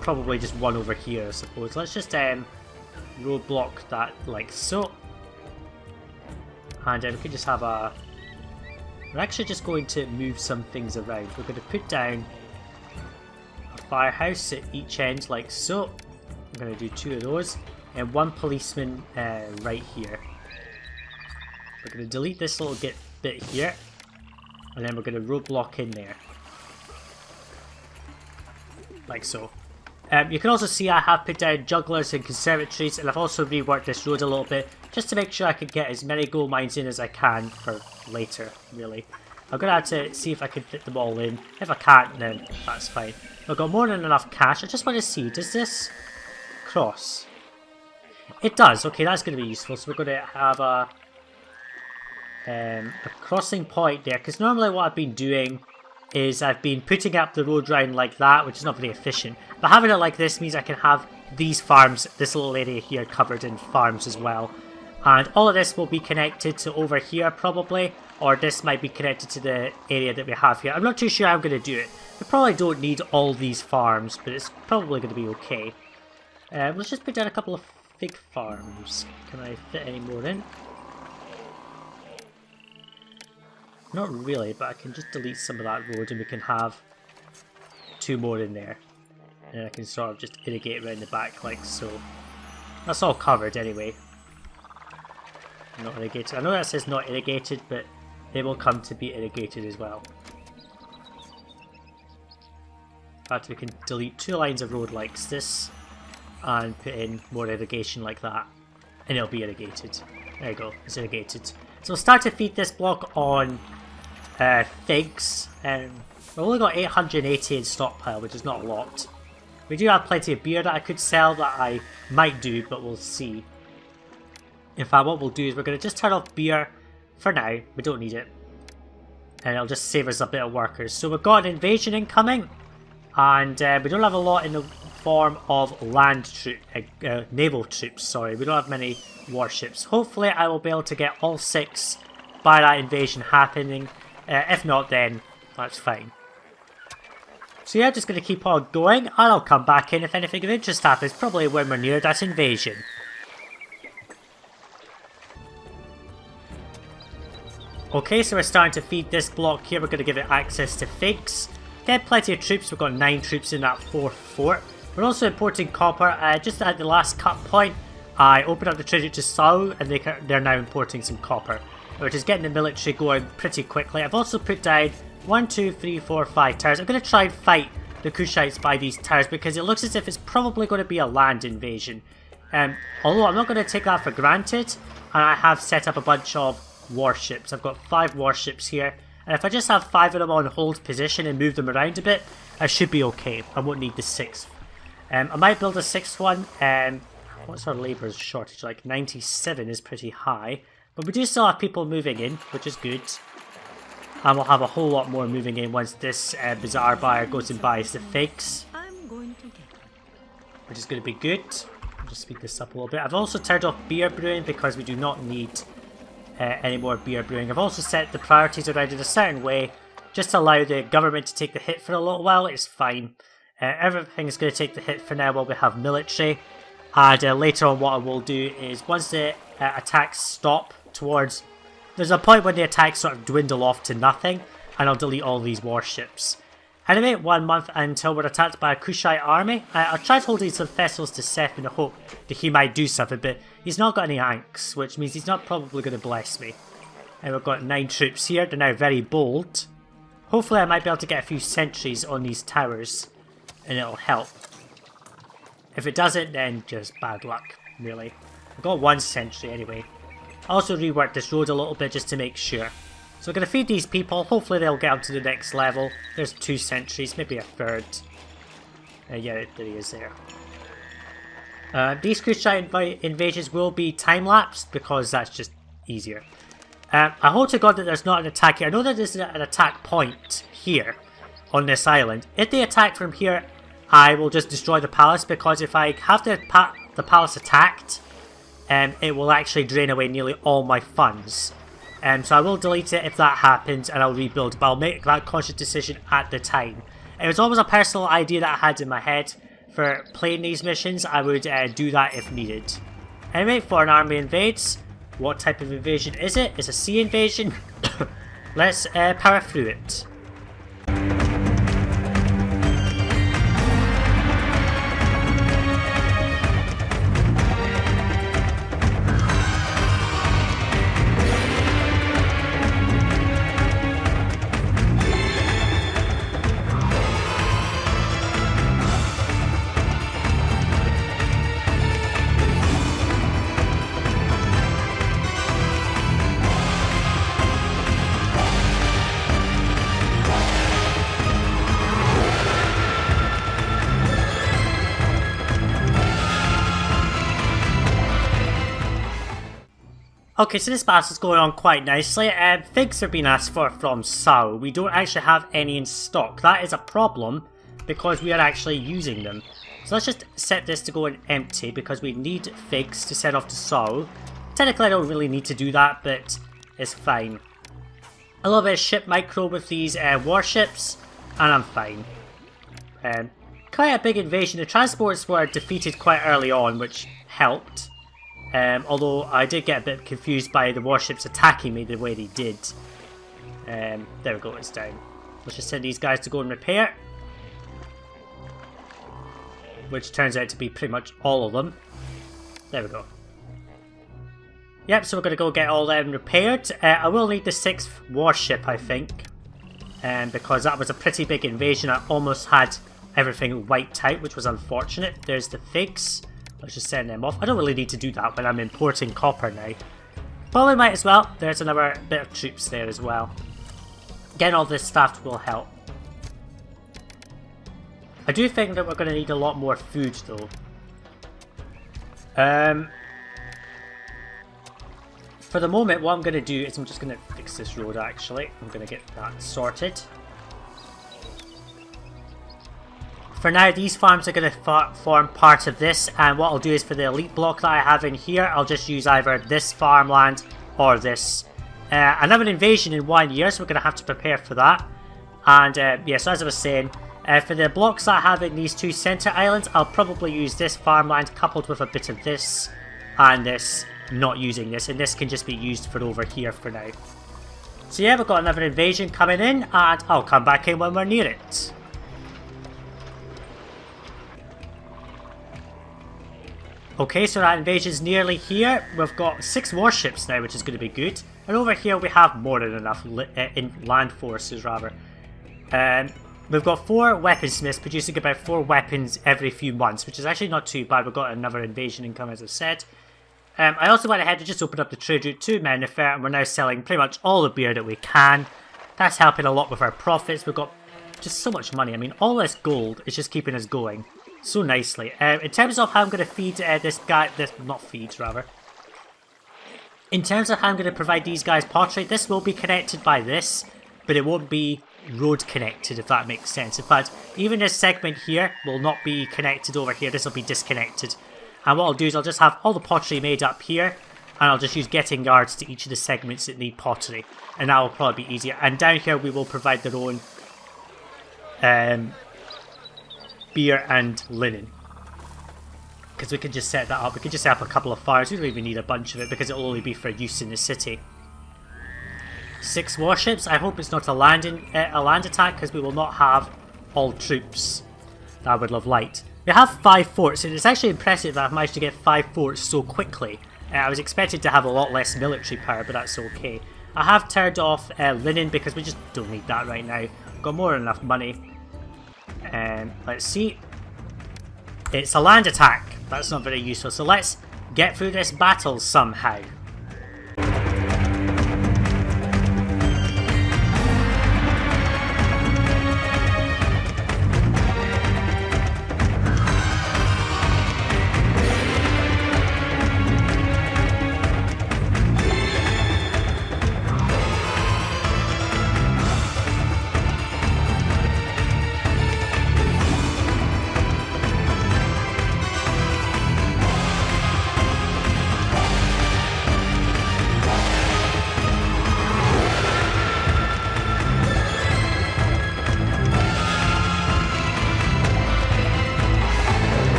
probably just 1 over here, I suppose. Let's just roadblock that like so. And we can just have a... we're actually just going to move some things around. We're going to put down a firehouse at each end like so. I'm going to do 2 of those. And 1 policeman right here. We're going to delete this little bit here. And then we're going to roadblock in there. Like so. You can also see I have put down jugglers and conservatories, and I've also reworked this road a little bit just to make sure I can get as many gold mines in as I can for later, really. I'm going to have to see if I can fit them all in. If I can't, then that's fine. I've got more than enough cash. I just want to see, does this cross? It does. Okay, that's going to be useful. So we're going to have a crossing point there, because normally what I've been doing is I've been putting up the road round like that, which is not very efficient. But having it like this means I can have these farms, this little area here, covered in farms as well. And all of this will be connected to over here probably, or this might be connected to the area that we have here. I'm not too sure how I'm going to do it. We probably don't need all these farms, but it's probably going to be okay. Let's just put down a couple of fig farms. Can I fit any more in? Not really, but I can just delete some of that road and we can have 2 more in there. And then I can sort of just irrigate around the back like so. That's all covered anyway. Not irrigated. I know that says not irrigated, but they will come to be irrigated as well. In fact, we can delete 2 lines of road like this and put in more irrigation like that, and it'll be irrigated. There you go, it's irrigated. So we'll start to feed this block on figs. We've only got 880 in stockpile, which is not a lot. We do have plenty of beer that I could sell that I might do, but we'll see. In fact, what we'll do is we're going to just turn off beer for now. We don't need it. And it'll just save us a bit of workers. So we've got an invasion incoming. And we don't have a lot in the form of naval troops, sorry. We don't have many warships. Hopefully I will be able to get all 6 by that invasion happening. If not, then that's fine. So yeah, just going to keep on going, and I'll come back in if anything of interest happens, probably when we're near that invasion. Okay, so we're starting to feed this block here. We're going to give it access to figs. Get plenty of troops. We've got 9 troops in that 4th fort. We're also importing copper. Just at the last cut point, I opened up the treasure to Sajuuk, and they're now importing some copper, which is getting the military going pretty quickly. I've also put down 1, 2, 3, 4, 5 towers. I'm going to try and fight the Kushites by these towers because it looks as if it's probably going to be a land invasion. Although I'm not going to take that for granted, and I have set up a bunch of warships. I've got 5 warships here, and if I just have 5 of them on hold position and move them around a bit, I should be okay. I won't need the 6th. I might build a 6th one. What's our labour shortage like? 97 is pretty high, but we do still have people moving in, which is good. And we'll have a whole lot more moving in once this bizarre buyer goes and buys the figs, which is going to be good. I'll just speed this up a little bit. I've also turned off beer brewing because we do not need any more beer brewing. I've also set the priorities around in a certain way just to allow the government to take the hit for a little while. It's fine. Everything is going to take the hit for now while we have military. And later on what I will do is once the attacks stop towards... There's a point when the attacks sort of dwindle off to nothing, and I'll delete all these warships. Anyway, 1 month until we're attacked by a Kushite army. I'll try holding some festivals to Seth in the hope that he might do something, but he's not got any anks, which means he's not probably going to bless me. And we've got 9 troops here. They're now very bold. Hopefully I might be able to get a few sentries on these towers, and it'll help. If it doesn't, then just bad luck, really. I've got 1 sentry anyway. I also reworked this road a little bit just to make sure. So we're going to feed these people. Hopefully they'll get up to the next level. There's 2 sentries, maybe a 3rd. Yeah, there he is there. These Kushite invasions will be time-lapsed because that's just easier. I hope to God that there's not an attack here. I know that there's an attack point here on this island. If they attack from here, I will just destroy the palace because if I have the palace attacked, it will actually drain away nearly all my funds. So I will delete it if that happens and I'll rebuild, but I'll make that conscious decision at the time. It was always a personal idea that I had in my head for playing these missions. I would do that if needed. Anyway, foreign army invades. What type of invasion is it? It's a sea invasion. Let's power through it. Okay, so this battle is going on quite nicely. Figs are being asked for from Sajuuk. We don't actually have any in stock. That is a problem because we are actually using them. So let's just set this to go in empty because we need figs to send off to Sajuuk. Technically I don't really need to do that, but it's fine. A little bit of ship micro with these warships, and I'm fine. Quite a big invasion. The transports were defeated quite early on, which helped. Although I did get a bit confused by the warships attacking me the way they did. There we go, it's down. Let's just send these guys to go and repair. Which turns out to be pretty much all of them. There we go. Yep, so we're going to go get all them repaired. I will need the 6th warship, I think. Because that was a pretty big invasion. I almost had everything wiped out, which was unfortunate. There's the figs. Let's just send them off. I don't really need to do that when I'm importing copper now. But we might as well. There's another bit of troops there as well. Getting all this staffed will help. I do think that we're going to need a lot more food though. For the moment, what I'm going to do is I'm just going to fix this road actually. I'm going to get that sorted. For now, these farms are going to form part of this, and what I'll do is for the elite block that I have in here, I'll just use either this farmland or this. Another invasion in 1 year, so we're going to have to prepare for that. And yeah, so as I was saying, for the blocks that I have in these 2 center islands, I'll probably use this farmland coupled with a bit of this and this, not using this, and this can just be used for over here for now. So yeah, we've got another invasion coming in, and I'll come back in when we're near it. Okay, so that invasion's nearly here. We've got 6 warships now, which is going to be good. And over here we have more than enough land forces, rather. We've got 4 weaponsmiths producing about 4 weapons every few months, which is actually not too bad. We've got another invasion income, as I said. I also went ahead and just opened up the trade route to Mennefer, and we're now selling pretty much all the beer that we can. That's helping a lot with our profits. We've got just so much money. I mean, all this gold is just keeping us going so nicely. In terms of how I'm going to feed this guy, in terms of how I'm going to provide these guys pottery, this will be connected by this, but it won't be road connected, if that makes sense. In fact, even this segment here will not be connected over here. This will be disconnected. And what I'll do is I'll just have all the pottery made up here, and I'll just use getting yards to each of the segments that need pottery, and that will probably be easier. And down here we will provide their own beer and linen, because we can just set that up. We can just set up a couple of fires. We don't even need a bunch of it because it will only be for use in the city. 6 warships. I hope it's not a land attack, because we will not have all troops that I would have liked. We have 5 forts, and it's actually impressive that I've managed to get 5 forts so quickly. I was expected to have a lot less military power, but that's okay. I have turned off linen because we just don't need that right now. Got more than enough money. Let's see. It's a land attack. That's not very useful. So let's get through this battle somehow.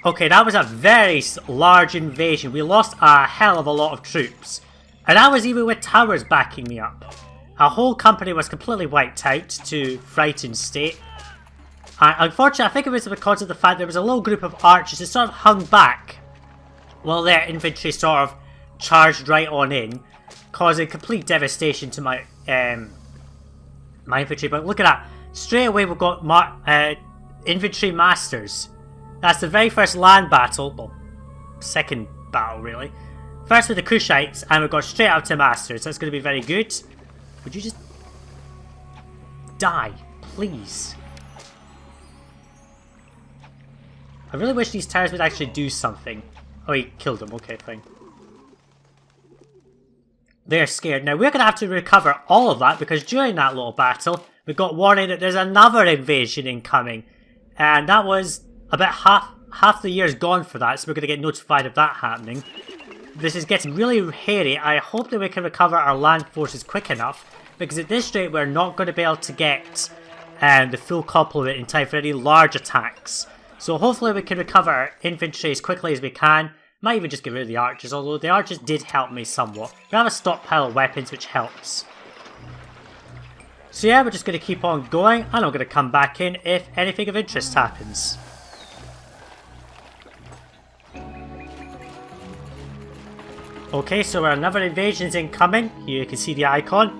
Okay, that was a very large invasion. We lost a hell of a lot of troops. And I was even with towers backing me up. Our whole company was completely wiped out to frightened state. And unfortunately, I think it was because of the fact there was a little group of archers that sort of hung back while their infantry sort of charged right on in, causing complete devastation to my my infantry. But look at that. Straight away we've got infantry masters. That's the very first land battle, well, second battle really. First with the Kushites, and we've got straight up to masters. That's going to be very good. Would you just die, please? I really wish these towers would actually do something. Oh, he killed them. Okay, fine. They're scared. Now, we're going to have to recover all of that because during that little battle, we got warning that there's another invasion incoming. And that was about half the year's gone for that, so we're going to get notified of that happening. This is getting really hairy. I hope that we can recover our land forces quick enough, because at this rate we're not going to be able to get the full complement in time for any large attacks. So hopefully we can recover our infantry as quickly as we can. Might even just get rid of the archers, although the archers did help me somewhat. We have a stockpile of weapons, which helps. So yeah, we're just going to keep on going, and I'm going to come back in if anything of interest happens. Okay, so another invasion's incoming. Here you can see the icon.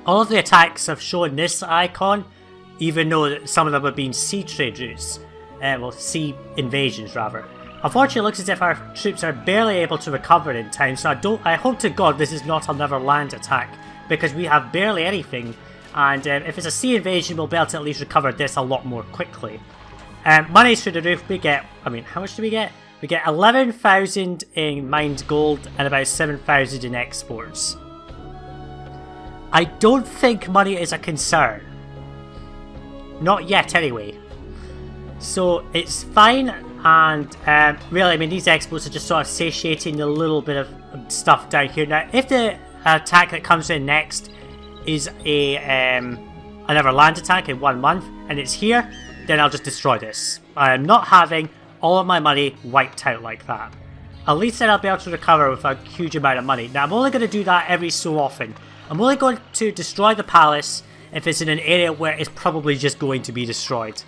All of the attacks have shown this icon, even though some of them have been sea trade routes. Well, sea invasions rather. Unfortunately, it looks as if our troops are barely able to recover in time, so I hope to God this is not another land attack, because we have barely anything, and if it's a sea invasion, we'll be able to at least recover this a lot more quickly. Money through the roof, we get, I mean, how much do we get? We get 11,000 in mined gold and about 7,000 in exports. I don't think money is a concern. Not yet, anyway. So it's fine, and really, I mean, these exports are just sort of satiating a little bit of stuff down here. Now, if the attack that comes in next is another land attack in 1 month, and it's here, then I'll just destroy this. I'm not having all of my money wiped out like that. At least then I'll be able to recover with a huge amount of money. Now, I'm only going to do that every so often. I'm only going to destroy the palace if it's in an area where it's probably just going to be destroyed.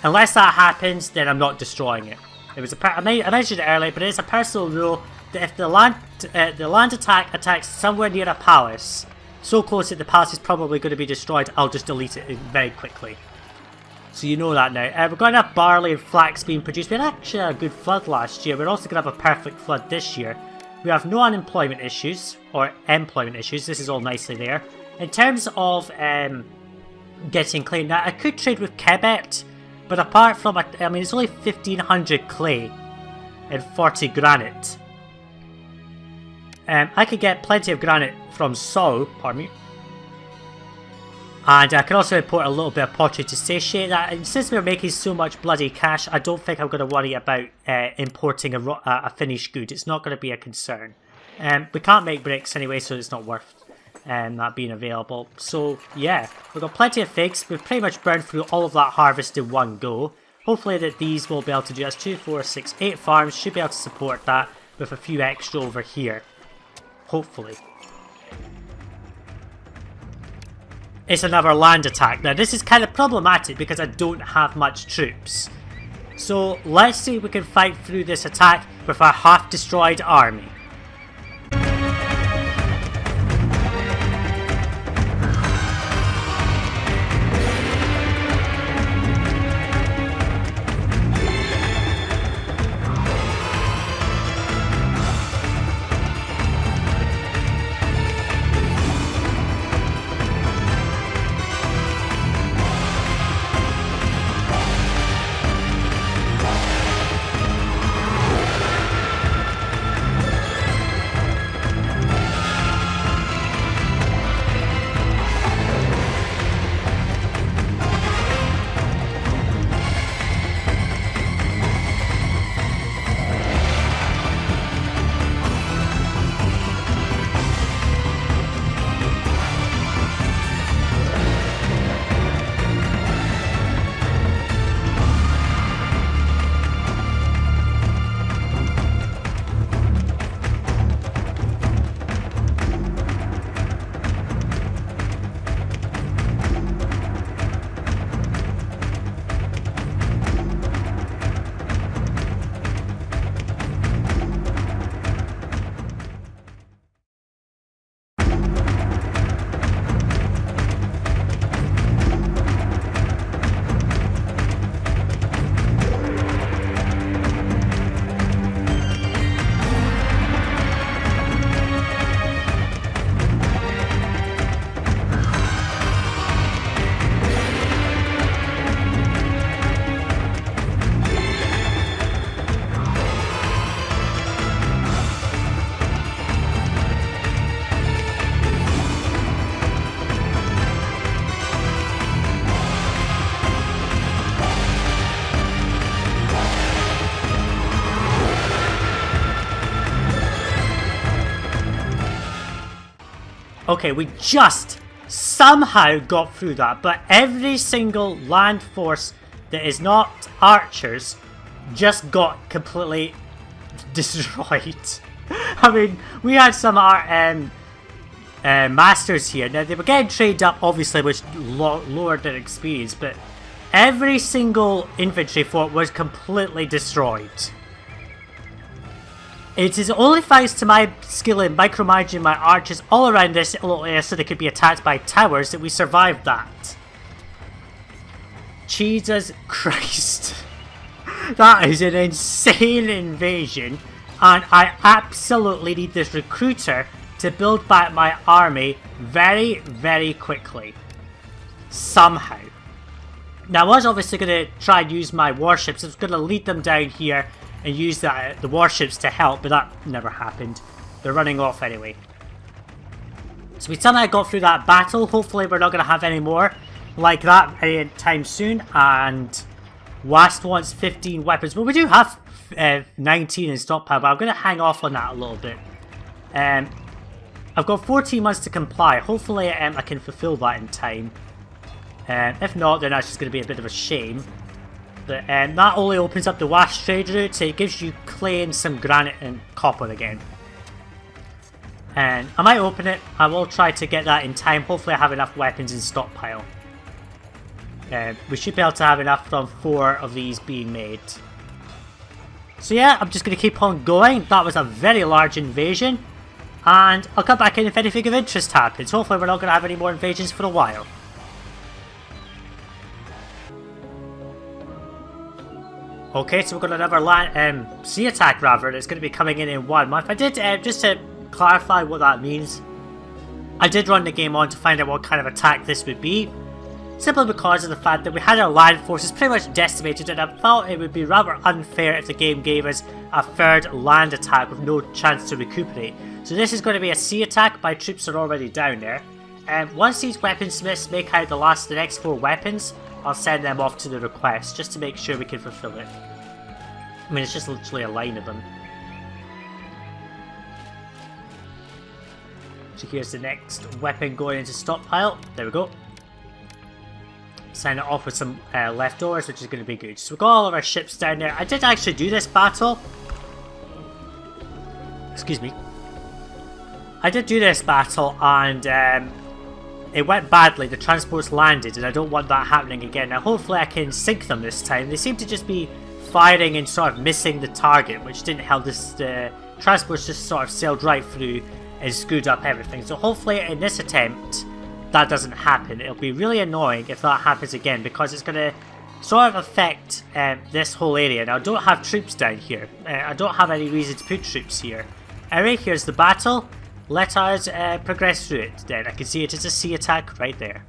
Unless that happens, then I'm not destroying it. It was I mentioned it earlier, but it's a personal rule that if the land attack attacks somewhere near a palace, so close that the palace is probably going to be destroyed, I'll just delete it very quickly. So you know that now. We're going to have barley and flax being produced. We had actually a good flood last year. We're also going to have a perfect flood this year. We have no unemployment issues, or employment issues. This is all nicely there. In terms of getting clay, now I could trade with Quebec, but apart from, I mean, it's only 1,500 clay and 40 granite. I could get plenty of granite from Seoul, pardon me. And I can also import a little bit of pottery to satiate that. And since we're making so much bloody cash, I don't think I'm going to worry about importing a finished good. It's not going to be a concern. We can't make bricks anyway, so it's not worth that being available. So yeah, we've got plenty of figs. We've pretty much burned through all of that harvest in one go. Hopefully that these will be able to do. That's 2, 4, 6, 8 farms. Should be able to support that with a few extra over here. Hopefully. It's another land attack. Now this is kind of problematic because I don't have much troops. So let's see if we can fight through this attack with our half-destroyed army. Okay, we just somehow got through that, but every single land force that is not archers just got completely destroyed. I mean, we had some masters here. Now, they were getting trained up, obviously, which lowered their experience, but every single infantry fort was completely destroyed. It is only thanks to my skill in micromanaging my archers all around this little area so they could be attacked by towers that we survived that. Jesus Christ. That is an insane invasion, and I absolutely need this recruiter to build back my army very, very quickly. Somehow. Now, I was obviously going to try and use my warships. I was going to lead them down here and use the warships to help, but that never happened. They're running off anyway. So we somehow got through that battle. Hopefully we're not going to have any more like that anytime soon. And Wast wants 15 weapons. Well, we do have 19 in stockpile, but I'm going to hang off on that a little bit. I've got 14 months to comply. Hopefully I can fulfill that in time. If not, then that's just going to be a bit of a shame. But that only opens up the Wast trade route, so it gives you clay and some granite and copper again. And I might open it. I will try to get that in time. Hopefully I have enough weapons in stockpile. We should be able to have enough from 4 of these being made. So yeah, I'm just going to keep on going. That was a very large invasion. And I'll come back in if anything of interest happens. Hopefully we're not going to have any more invasions for a while. Okay, so we've got another sea attack rather, that's going to be coming in 1 month. I did, just to clarify what that means, I did run the game on to find out what kind of attack this would be. Simply because of the fact that we had our land forces pretty much decimated, and I thought it would be rather unfair if the game gave us a third land attack with no chance to recuperate. So this is going to be a sea attack. My troops are already down there. Once these weaponsmiths make out the next 4 weapons, I'll send them off to the request, just to make sure we can fulfill it. I mean, it's just literally a line of them. So here's the next weapon going into stockpile. There we go. Send it off with some leftovers, which is going to be good. So we've got all of our ships down there. I did actually do this battle. Excuse me. I did do this battle, and it went badly. The transports landed, and I don't want that happening again. Now, hopefully I can sink them this time. They seem to just be firing and sort of missing the target, which didn't help. The transports just sort of sailed right through and screwed up everything. So hopefully in this attempt, that doesn't happen. It'll be really annoying if that happens again, because it's going to sort of affect this whole area. Now, I don't have troops down here. I don't have any reason to put troops here. Anyway, here's the battle. Let us progress through it then. I can see it is a sea attack right there.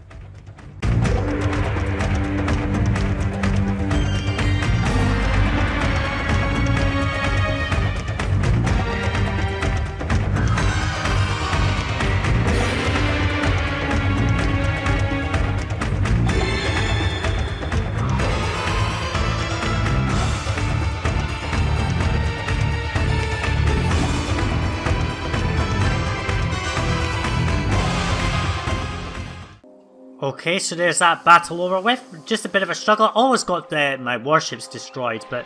Okay, so there's that battle over with. Just a bit of a struggle. Almost got my warships destroyed, but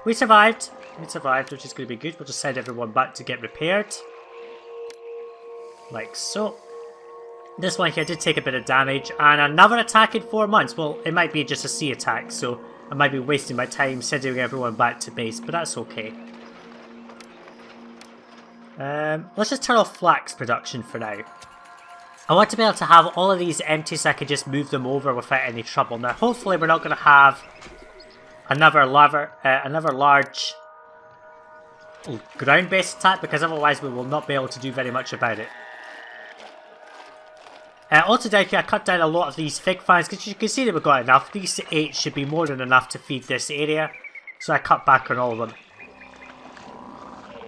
we survived. We survived, which is going to be good. We'll just send everyone back to get repaired. Like so. This one here did take a bit of damage, and another attack in 4 months. Well, it might be just a sea attack, so I might be wasting my time sending everyone back to base, but that's okay. Let's just turn off flax production for now. I want to be able to have all of these empty so I can just move them over without any trouble. Now, hopefully we're not going to have another large ground-based attack, because otherwise we will not be able to do very much about it. Also down here, I cut down a lot of these fig fans, because you can see that we've got enough. These 8 should be more than enough to feed this area, so I cut back on all of them.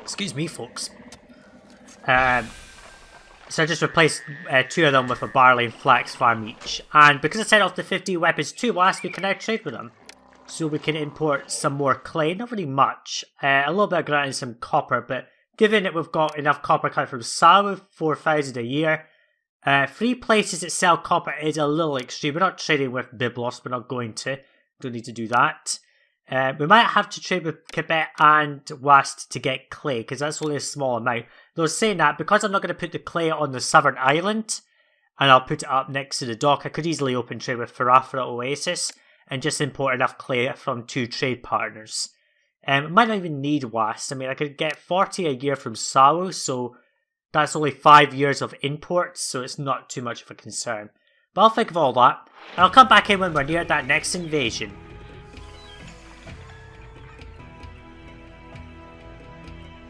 Excuse me, folks. So I just replaced 2 of them with a barley and flax farm each. And because I sent off the 50 weapons to Wast, we can now trade with them. So we can import some more clay, not really much. A little bit of granite and some copper, but given that we've got enough copper coming from Sajuuk, 4,000 a year, 3 places that sell copper is a little extreme. We're not trading with Byblos, we're not going to. Don't need to do that. We might have to trade with Quebec and West to get clay, because that's only a small amount. Though saying that, because I'm not going to put the clay on the southern island, and I'll put it up next to the dock, I could easily open trade with Pharaoh for Oasis, and just import enough clay from 2 trade partners. I might not even need West. I mean, I could get 40 a year from Sajuuk, so that's only 5 years of imports, so it's not too much of a concern. But I'll think of all that, and I'll come back in when we're near that next invasion.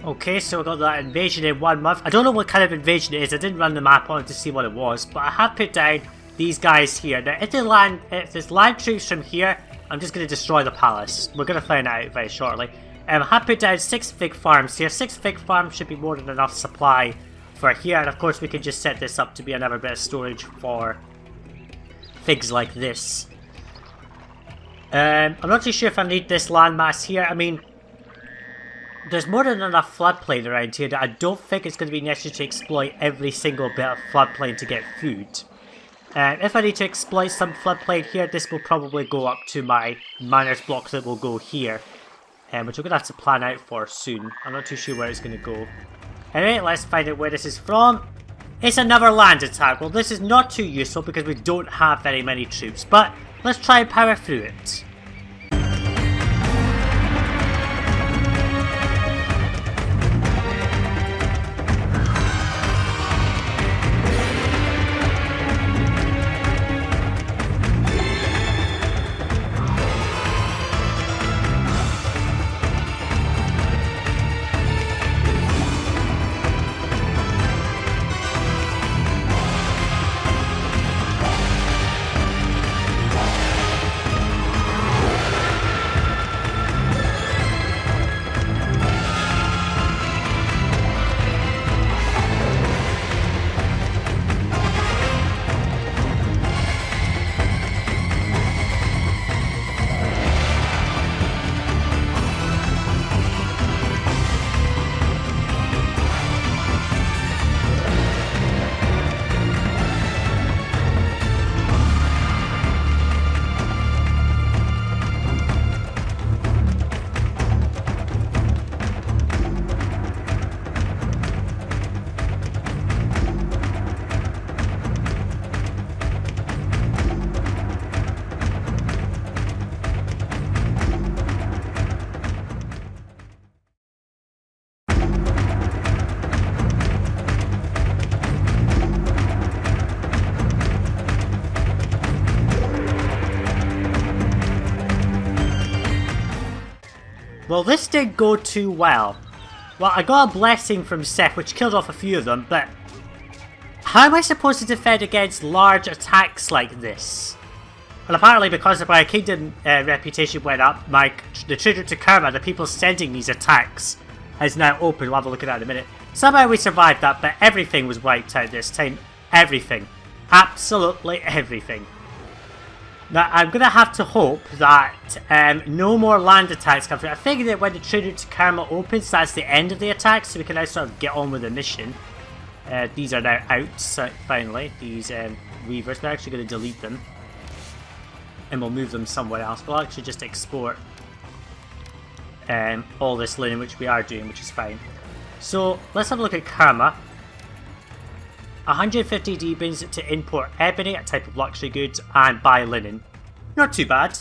Okay, so we got that invasion in 1 month. I don't know what kind of invasion it is. I didn't run the map on to see what it was, but I have put down these guys here. Now, if there's land troops from here, I'm just going to destroy the palace. We're going to find out very shortly. I have put down 6 fig farms here. 6 fig farms should be more than enough supply for here, and of course we can just set this up to be another bit of storage for figs like this. I'm not too sure if I need this landmass here. I mean, there's more than enough floodplain around here that I don't think it's going to be necessary to exploit every single bit of floodplain to get food. If I need to exploit some floodplain here, this will probably go up to my miners block that will go here. Which we're going to have to plan out for soon. I'm not too sure where it's going to go. Anyway, let's find out where this is from. It's another land attack. Well, this is not too useful because we don't have very many troops. But let's try and power through it. Well, this didn't go too well. Well, I got a blessing from Seth, which killed off a few of them, but how am I supposed to defend against large attacks like this? Well, apparently because of my kingdom reputation went up, the traitor to Karma, the people sending these attacks, is now open. We'll have a look at that in a minute. Somehow we survived that, but everything was wiped out this time. Everything. Absolutely everything. Now, I'm going to have to hope that no more land attacks come through. I think that when the traitor to Karma opens, that's the end of the attack, so we can now sort of get on with the mission. These are now out, so finally. These weavers. We're actually going to delete them. And we'll move them somewhere else. We'll actually just export all this linen, which we are doing, which is fine. So, let's have a look at Karma. 150 D-bins to import ebony, a type of luxury goods, and buy linen. Not too bad.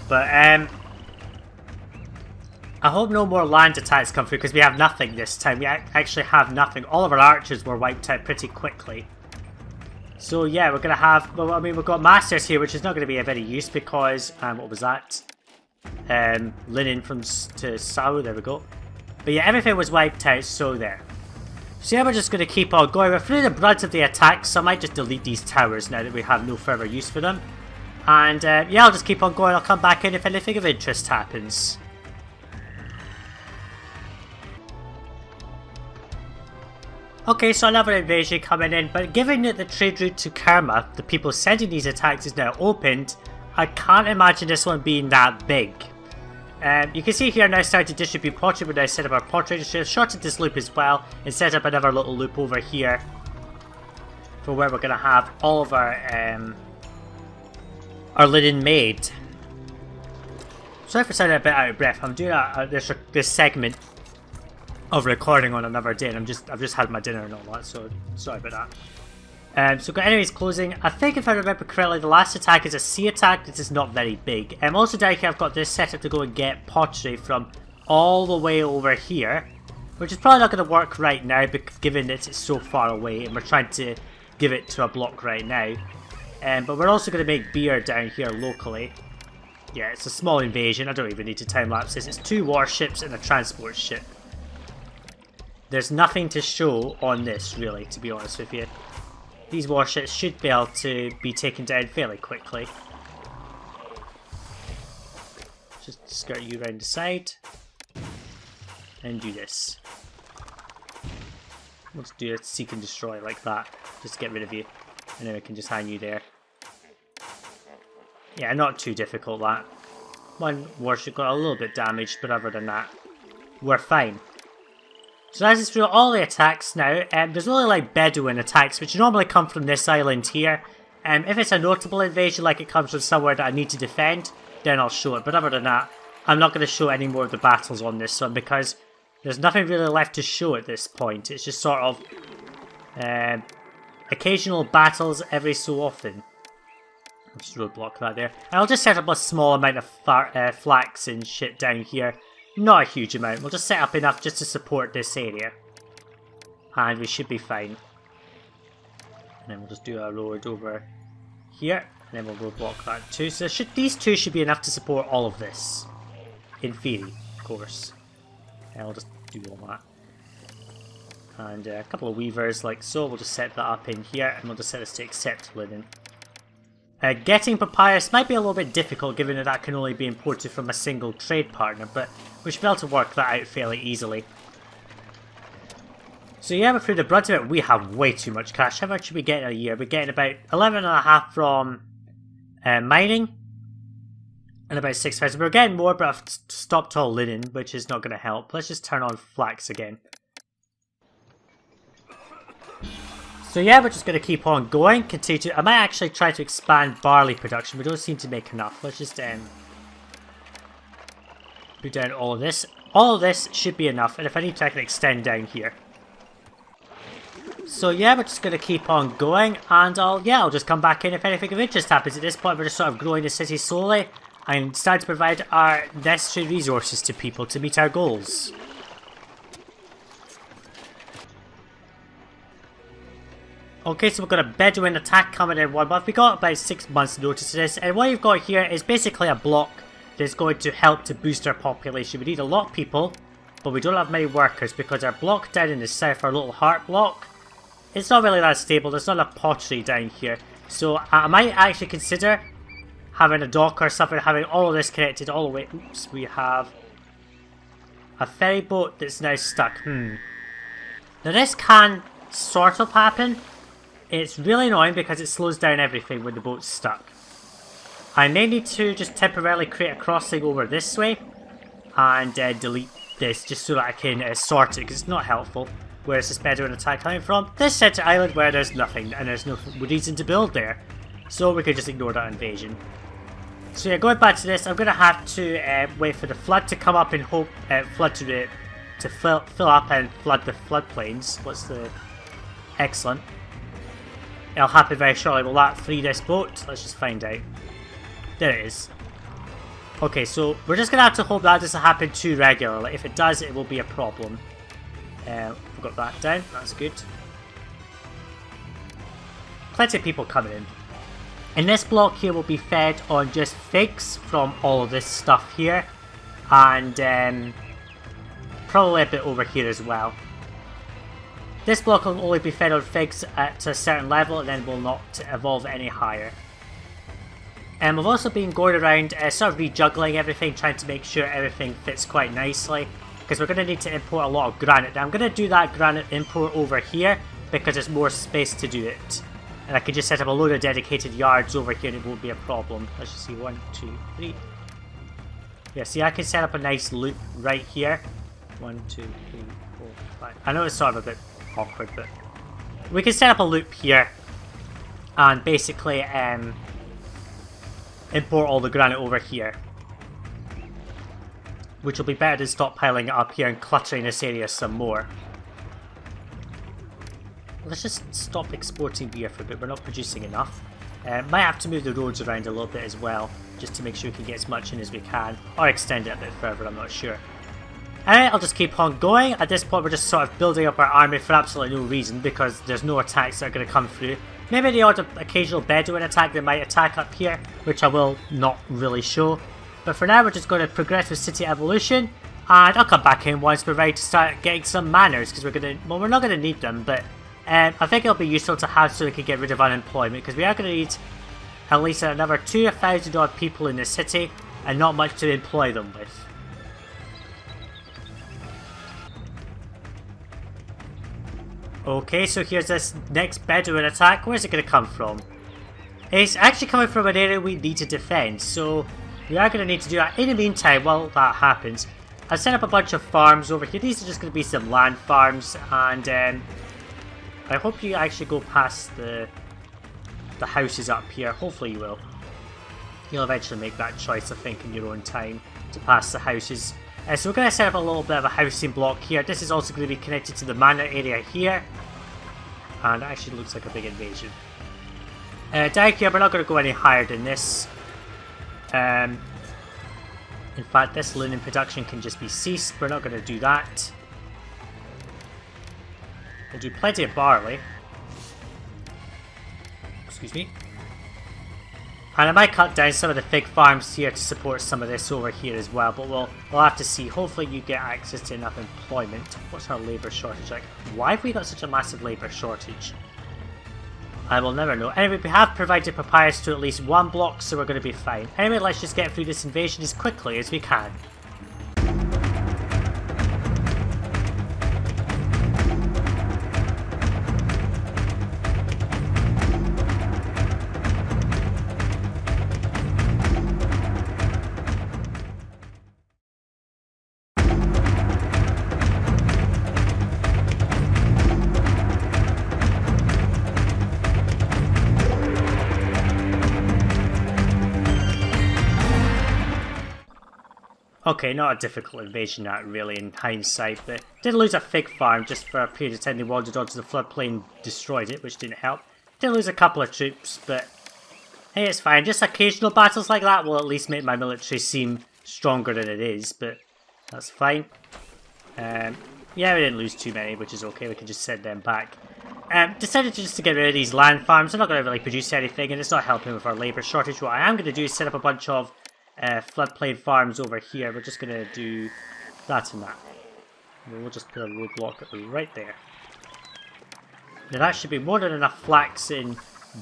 But, I hope no more land attacks come through, because we have nothing this time. We actually have nothing. All of our archers were wiped out pretty quickly. So, yeah, we're going to have... Well, I mean, we've got masters here, which is not going to be of any use, because... what was that? Linen to Sao, there we go. But yeah, everything was wiped out, so there. So yeah, we're just going to keep on going. We're through the brunt of the attack, so I might just delete these towers now that we have no further use for them. And yeah, I'll just keep on going. I'll come back in if anything of interest happens. Okay, so another invasion coming in, but given that the trade route to Karma, the people sending these attacks, is now opened, I can't imagine this one being that big. You can see here now starting to distribute pottery. We're now set up our pottery distributor, shortened this loop as well, and set up another little loop over here for where we're going to have all of our linen made. Sorry for sounding a bit out of breath. I'm doing this segment of recording on another day, and I've just had my dinner and all that, so sorry about that. So we've got enemies closing. I think if I remember correctly, the last attack is a sea attack. This is not very big. Also down here I've got this set up to go and get pottery from all the way over here, which is probably not going to work right now, given that it's so far away, and we're trying to give it to a block right now. But we're also going to make beer down here locally. Yeah, it's a small invasion. I don't even need to time-lapse this. It's 2 warships and a transport ship. There's nothing to show on this, really, to be honest with you. These warships should be able to be taken down fairly quickly. Just skirt you around the side. And do this. Let's do a seek and destroy like that. Just to get rid of you. And then we can just hang you there. Yeah, not too difficult that. One warship got a little bit damaged, but other than that, we're fine. So as it's through all the attacks now, there's only like Bedouin attacks, which normally come from this island here. If it's a notable invasion, like it comes from somewhere that I need to defend, then I'll show it. But other than that, I'm not going to show any more of the battles on this one, because there's nothing really left to show at this point. It's just sort of occasional battles every so often. I'll just roadblock that there. And I'll just set up a small amount of flax and shit down here. Not a huge amount. We'll just set up enough just to support this area. And we should be fine. And then we'll just do a road over here. And then we'll roadblock that too. So these two should be enough to support all of this. In theory, of course. And we'll just do all that. And a couple of weavers like so. We'll just set that up in here. And we'll just set this to accept linen. Getting papyrus might be a little bit difficult, given that can only be imported from a single trade partner, but we should be able to work that out fairly easily. So yeah, but through the brunt of it, we have way too much cash. How much should we get in a year? We're getting about 11.5 from mining, and about 6,000. We're getting more, but I've stopped all linen, which is not going to help. Let's just turn on flax again. So yeah, we're just going to keep on going, continue to... I might actually try to expand barley production. We don't seem to make enough. Let's just put down all of this. All of this should be enough, and if I need to, I can extend down here. So yeah, we're just going to keep on going, and I'll just come back in if anything of interest happens. At this point, we're just sort of growing the city slowly, and starting to provide our necessary resources to people to meet our goals. Okay, so we've got a Bedouin attack coming in 1 month. We got about 6 months notice to this, and what you've got here is basically a block that's going to help to boost our population. We need a lot of people, but we don't have many workers because our block down in the south, our little heart block, it's not really that stable. There's not enough pottery down here. So I might actually consider having a dock or something, having all of this connected all the way. Oops, we have a ferry boat that's now stuck. Now this can sort of happen. It's really annoying because it slows down everything when the boat's stuck. I may need to just temporarily create a crossing over this way and delete this just so that I can sort it, because it's not helpful. Where is this Bedouin attack coming from? This center island where there's nothing and there's no reason to build there. So we could just ignore that invasion. So yeah, going back to this, I'm going to have to wait for the flood to come up and hope flood to fill up and flood the floodplains. What's the... Excellent. It'll happen very shortly. Will that free this boat? Let's just find out. There it is. Okay, so we're just going to have to hope that doesn't happen too regularly. If it does, it will be a problem. We've got that down. That's good. Plenty of people coming in. And this block here will be fed on just figs from all of this stuff here. And probably a bit over here as well. This block will only be fed on figs at a certain level and then will not evolve any higher. And we've also been going around sort of rejuggling everything, trying to make sure everything fits quite nicely. Because we're going to need to import a lot of granite. Now I'm going to do that granite import over here because there's more space to do it. And I can just set up a load of dedicated yards over here and it won't be a problem. Let's just see, 1, 2, 3. Yeah, see, I can set up a nice loop right here. 1, 2, 3, 4, 5. I know it's sort of a bit awkward, but we can set up a loop here and basically import all the granite over here, which will be better than stockpiling it up here and cluttering this area some more. Let's just stop exporting beer for a bit, we're not producing enough. Might have to move the roads around a little bit as well, just to make sure we can get as much in as we can, or extend it a bit further, I'm not sure. Anyway, I'll just keep on going. At this point we're just sort of building up our army for absolutely no reason, because there's no attacks that are going to come through. Maybe the odd occasional Bedouin attack that might attack up here, which I will not really show. But for now we're just going to progress with city evolution, and I'll come back in once we're ready to start getting some manors, because we're not going to need them, but I think it'll be useful to have so we can get rid of unemployment, because we are going to need at least another 2,000 odd people in the city, and not much to employ them with. Okay, so here's this next Bedouin attack. Where's it going to come from? It's actually coming from an area we need to defend, so we are going to need to do that. In the meantime, while that happens, I've set up a bunch of farms over here. These are just going to be some land farms, and I hope you actually go past the houses up here. Hopefully you will. You'll eventually make that choice, I think, in your own time to pass the houses. So we're going to set up a little bit of a housing block here. This is also going to be connected to the manor area here. And it actually looks like a big invasion. Down here, we're not going to go any higher than this. In fact, this linen production can just be ceased. We're not going to do that. We'll do plenty of barley. Excuse me. And I might cut down some of the fig farms here to support some of this over here as well, but we'll have to see. Hopefully you get access to enough employment. What's our labour shortage like? Why have we got such a massive labour shortage? I will never know. Anyway, we have provided papyrus to at least one block, so we're going to be fine. Anyway, let's just get through this invasion as quickly as we can. Okay, not a difficult invasion that really in hindsight, but did lose a fig farm just for a period of time. They wandered onto the floodplain, destroyed it, which didn't help. Did lose a couple of troops, but hey, it's fine. Just occasional battles like that will at least make my military seem stronger than it is, but that's fine. Yeah, we didn't lose too many, which is okay. We can just send them back. Decided just to get rid of these land farms. They're not going to really produce anything, and it's not helping with our labour shortage. What I am going to do is set up a bunch of floodplain farms over here. We're just going to do that and that. We'll just put a roadblock right there. Now that should be more than enough flax and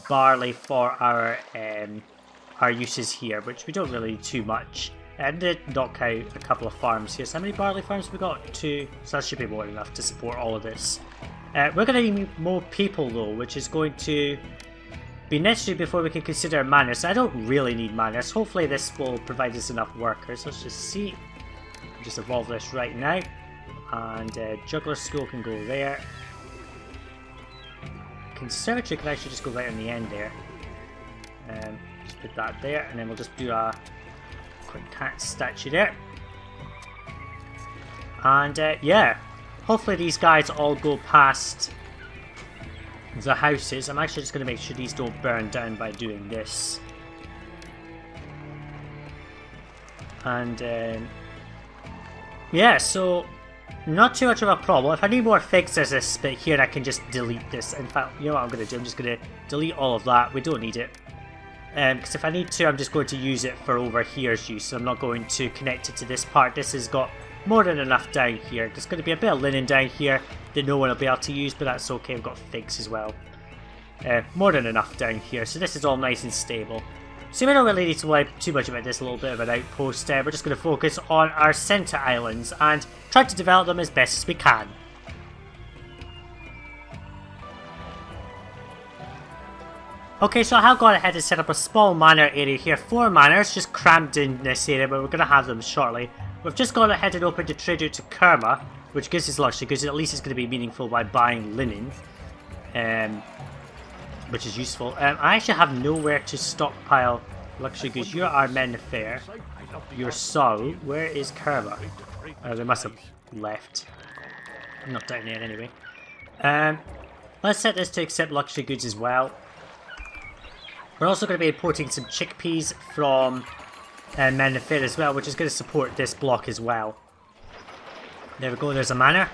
barley for our uses here, which we don't really need too much. And did knock out a couple of farms here. So how many barley farms have we got? 2. So that should be more than enough to support all of this. We're going to need more people though, which is going to be necessary before we can consider manors. So I don't really need manors. Hopefully this will provide us enough workers. Let's just see. Just evolve this right now. And Juggler School can go there. Conservatory can actually just go right on the end there. Just put that there, and then we'll just do a quick cat statue there. And yeah, hopefully these guys all go past the houses. I'm actually just going to make sure these don't burn down by doing this. And yeah, so not too much of a problem. If I need more figs, there's this bit here and I can just delete this. In fact, you know what I'm going to do? I'm just going to delete all of that. We don't need it. Because if I need to, I'm just going to use it for over here's use. So I'm not going to connect it to this part. This has got more than enough down here. There's going to be a bit of linen down here that no one will be able to use, but that's okay. We've got figs as well. More than enough down here. So this is all nice and stable. So we don't really need to worry too much about this little bit of an outpost. We're just going to focus on our centre islands and try to develop them as best as we can. Okay, so I have gone ahead and set up a small manor area here. 4 manors just crammed in this area, but we're going to have them shortly. We've just gone ahead and opened a trade route to Kerma, which gives us luxury, because at least it's going to be meaningful by buying linen. which is useful. I actually have nowhere to stockpile luxury goods. You're our men of fair. You're so. Where is Kerma? They must have left. Not down there anyway. Let's set this to accept luxury goods as well. We're also going to be importing some chickpeas from men of fair as well, which is going to support this block as well. There we go, there's a manor.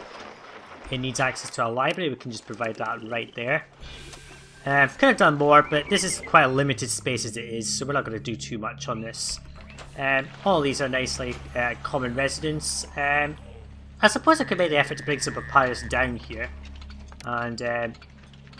It needs access to a library, we can just provide that right there. Could have done more, but this is quite a limited space as it is, so we're not going to do too much on this. All of these are nicely common residents. I suppose I could make the effort to bring some papyrus down here. And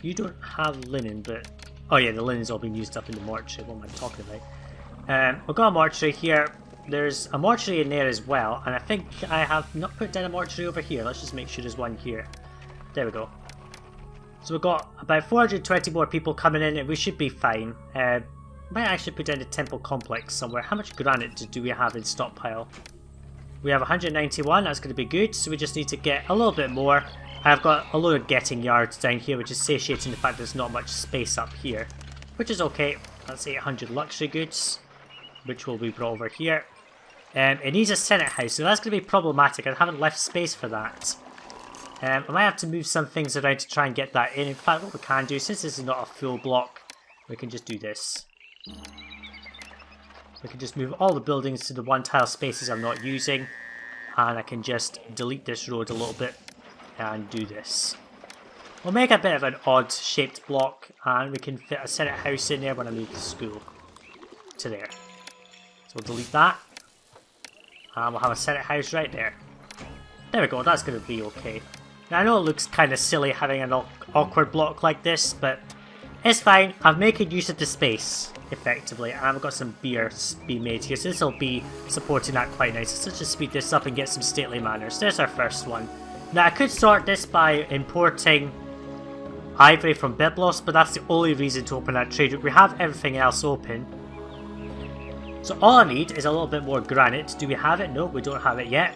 you don't have linen, but... Oh yeah, the linen's all been used up in the mortuary, what am I talking about? We've got a mortuary here. There's a mortuary in there as well, and I think I have not put down a mortuary over here. Let's just make sure there's one here. There we go. So we've got about 420 more people coming in, and we should be fine. Might actually put down a temple complex somewhere. How much granite do we have in stockpile? We have 191, that's going to be good, so we just need to get a little bit more. I've got a load of getting yards down here, which is satiating the fact there's not much space up here. Which is okay. That's 800 luxury goods, which will be brought over here. It needs a senate house, so that's going to be problematic. I haven't left space for that. I might have to move some things around to try and get that in. In fact, what we can do, since this is not a full block, we can just do this. We can just move all the buildings to the one tile spaces I'm not using, and I can just delete this road a little bit and do this. We'll make a bit of an odd shaped block, and we can fit a senate house in there when I move the school to there. So we'll delete that, and we'll have a senate house right there. There we go, that's going to be okay. Now I know it looks kind of silly having an awkward block like this, but it's fine. I'm making use of the space, effectively, and I've got some beer being made here, so this will be supporting that quite nicely. So let's just speed this up and get some stately manners. There's our first one. Now I could sort this by importing ivory from Byblos, but that's the only reason to open that trade route. We have everything else open. So all I need is a little bit more granite. Do we have it? No, we don't have it yet.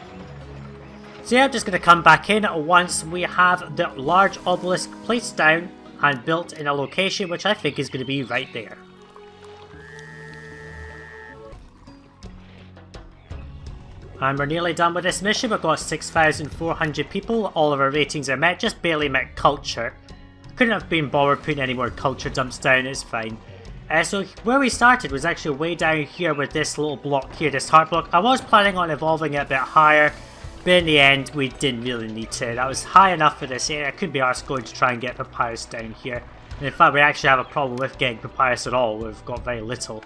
So yeah, I'm just going to come back in once we have the large obelisk placed down and built in a location which I think is going to be right there. And we're nearly done with this mission. We've got 6,400 people. All of our ratings are met. Just barely met culture. Couldn't have been bothered putting any more culture dumps down. It's fine. So where we started was actually way down here with this little block here, this heart block. I was planning on evolving it a bit higher, but in the end we didn't really need to. That was high enough for this area. I could be arsed going to try and get papyrus down here. And in fact we actually have a problem with getting papyrus at all. We've got very little.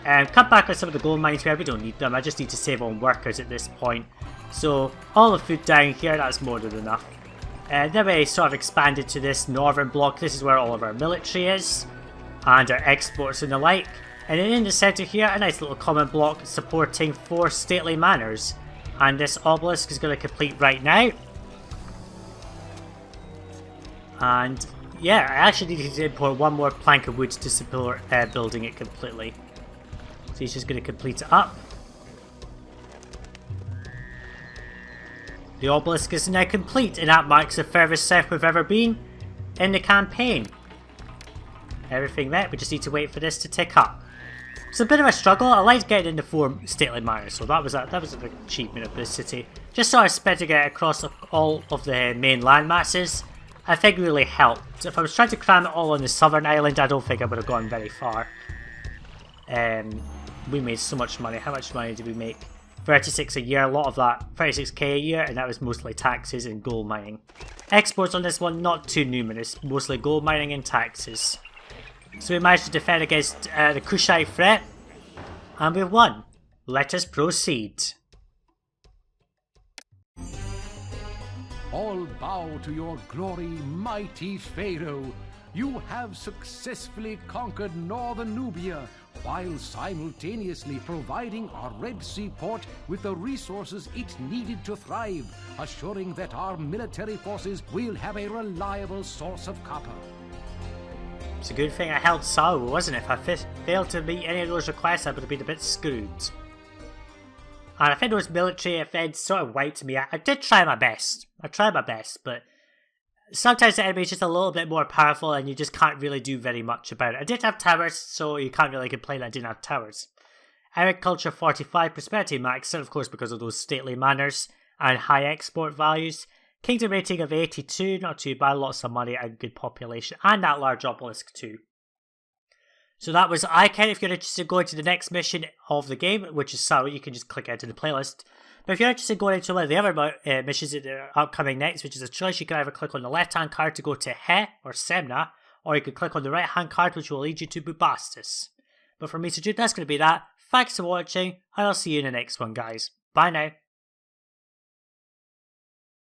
Cut back on some of the gold mines here. We don't need them. I just need to save on workers at this point. So all the food down here, that's more than enough. Then we sort of expanded to this northern block. This is where all of our military is, and our exports and the like. And then in the centre here, a nice little common block supporting 4 stately manors. And this obelisk is going to complete right now. And yeah, I actually needed to import one more plank of wood to support building it completely. So he's just going to complete it up. The obelisk is now complete, and that marks the furthest south we've ever been in the campaign. Everything met, we just need to wait for this to tick up. It's a bit of a struggle. I liked getting into 4 stately manors, so that was an achievement of this city. Just sort of spreading it across all of the main land masses, I think really helped. If I was trying to cram it all on the southern island, I don't think I would have gone very far. We made so much money. How much money did we make? 36 a year, a lot of that, 36k a year, and that was mostly taxes and gold mining. Exports on this one, not too numerous, mostly gold mining and taxes. So we managed to defend against the Kushite threat, and we've won. Let us proceed. All bow to your glory, mighty Pharaoh. You have successfully conquered northern Nubia, while simultaneously providing our Red Sea port with the resources it needed to thrive, assuring that our military forces will have a reliable source of copper. It's a good thing I held Sajuuk, wasn't it? If I failed to meet any of those requests, I would have been a bit screwed. And I think those military events sort of wiped me out. I did try my best. I tried my best, but sometimes the enemy is just a little bit more powerful and you just can't really do very much about it. I did have towers, so you can't really complain I didn't have towers. Agriculture 45, prosperity max, and of course because of those stately manners and high export values. Kingdom rating of 82, not too bad, lots of money and good population, and that large obelisk too. So that was Iken. If you're interested in going to the next mission of the game, which is Sajuuk, you can just click into the playlist. But if you're interested in going into one of the other missions that are upcoming next, which is a choice, you can either click on the left-hand card to go to He or Semna, or you can click on the right-hand card, which will lead you to Bubastis. But for me, Sajuuk, that's going to be that. Thanks for watching, and I'll see you in the next one, guys. Bye now.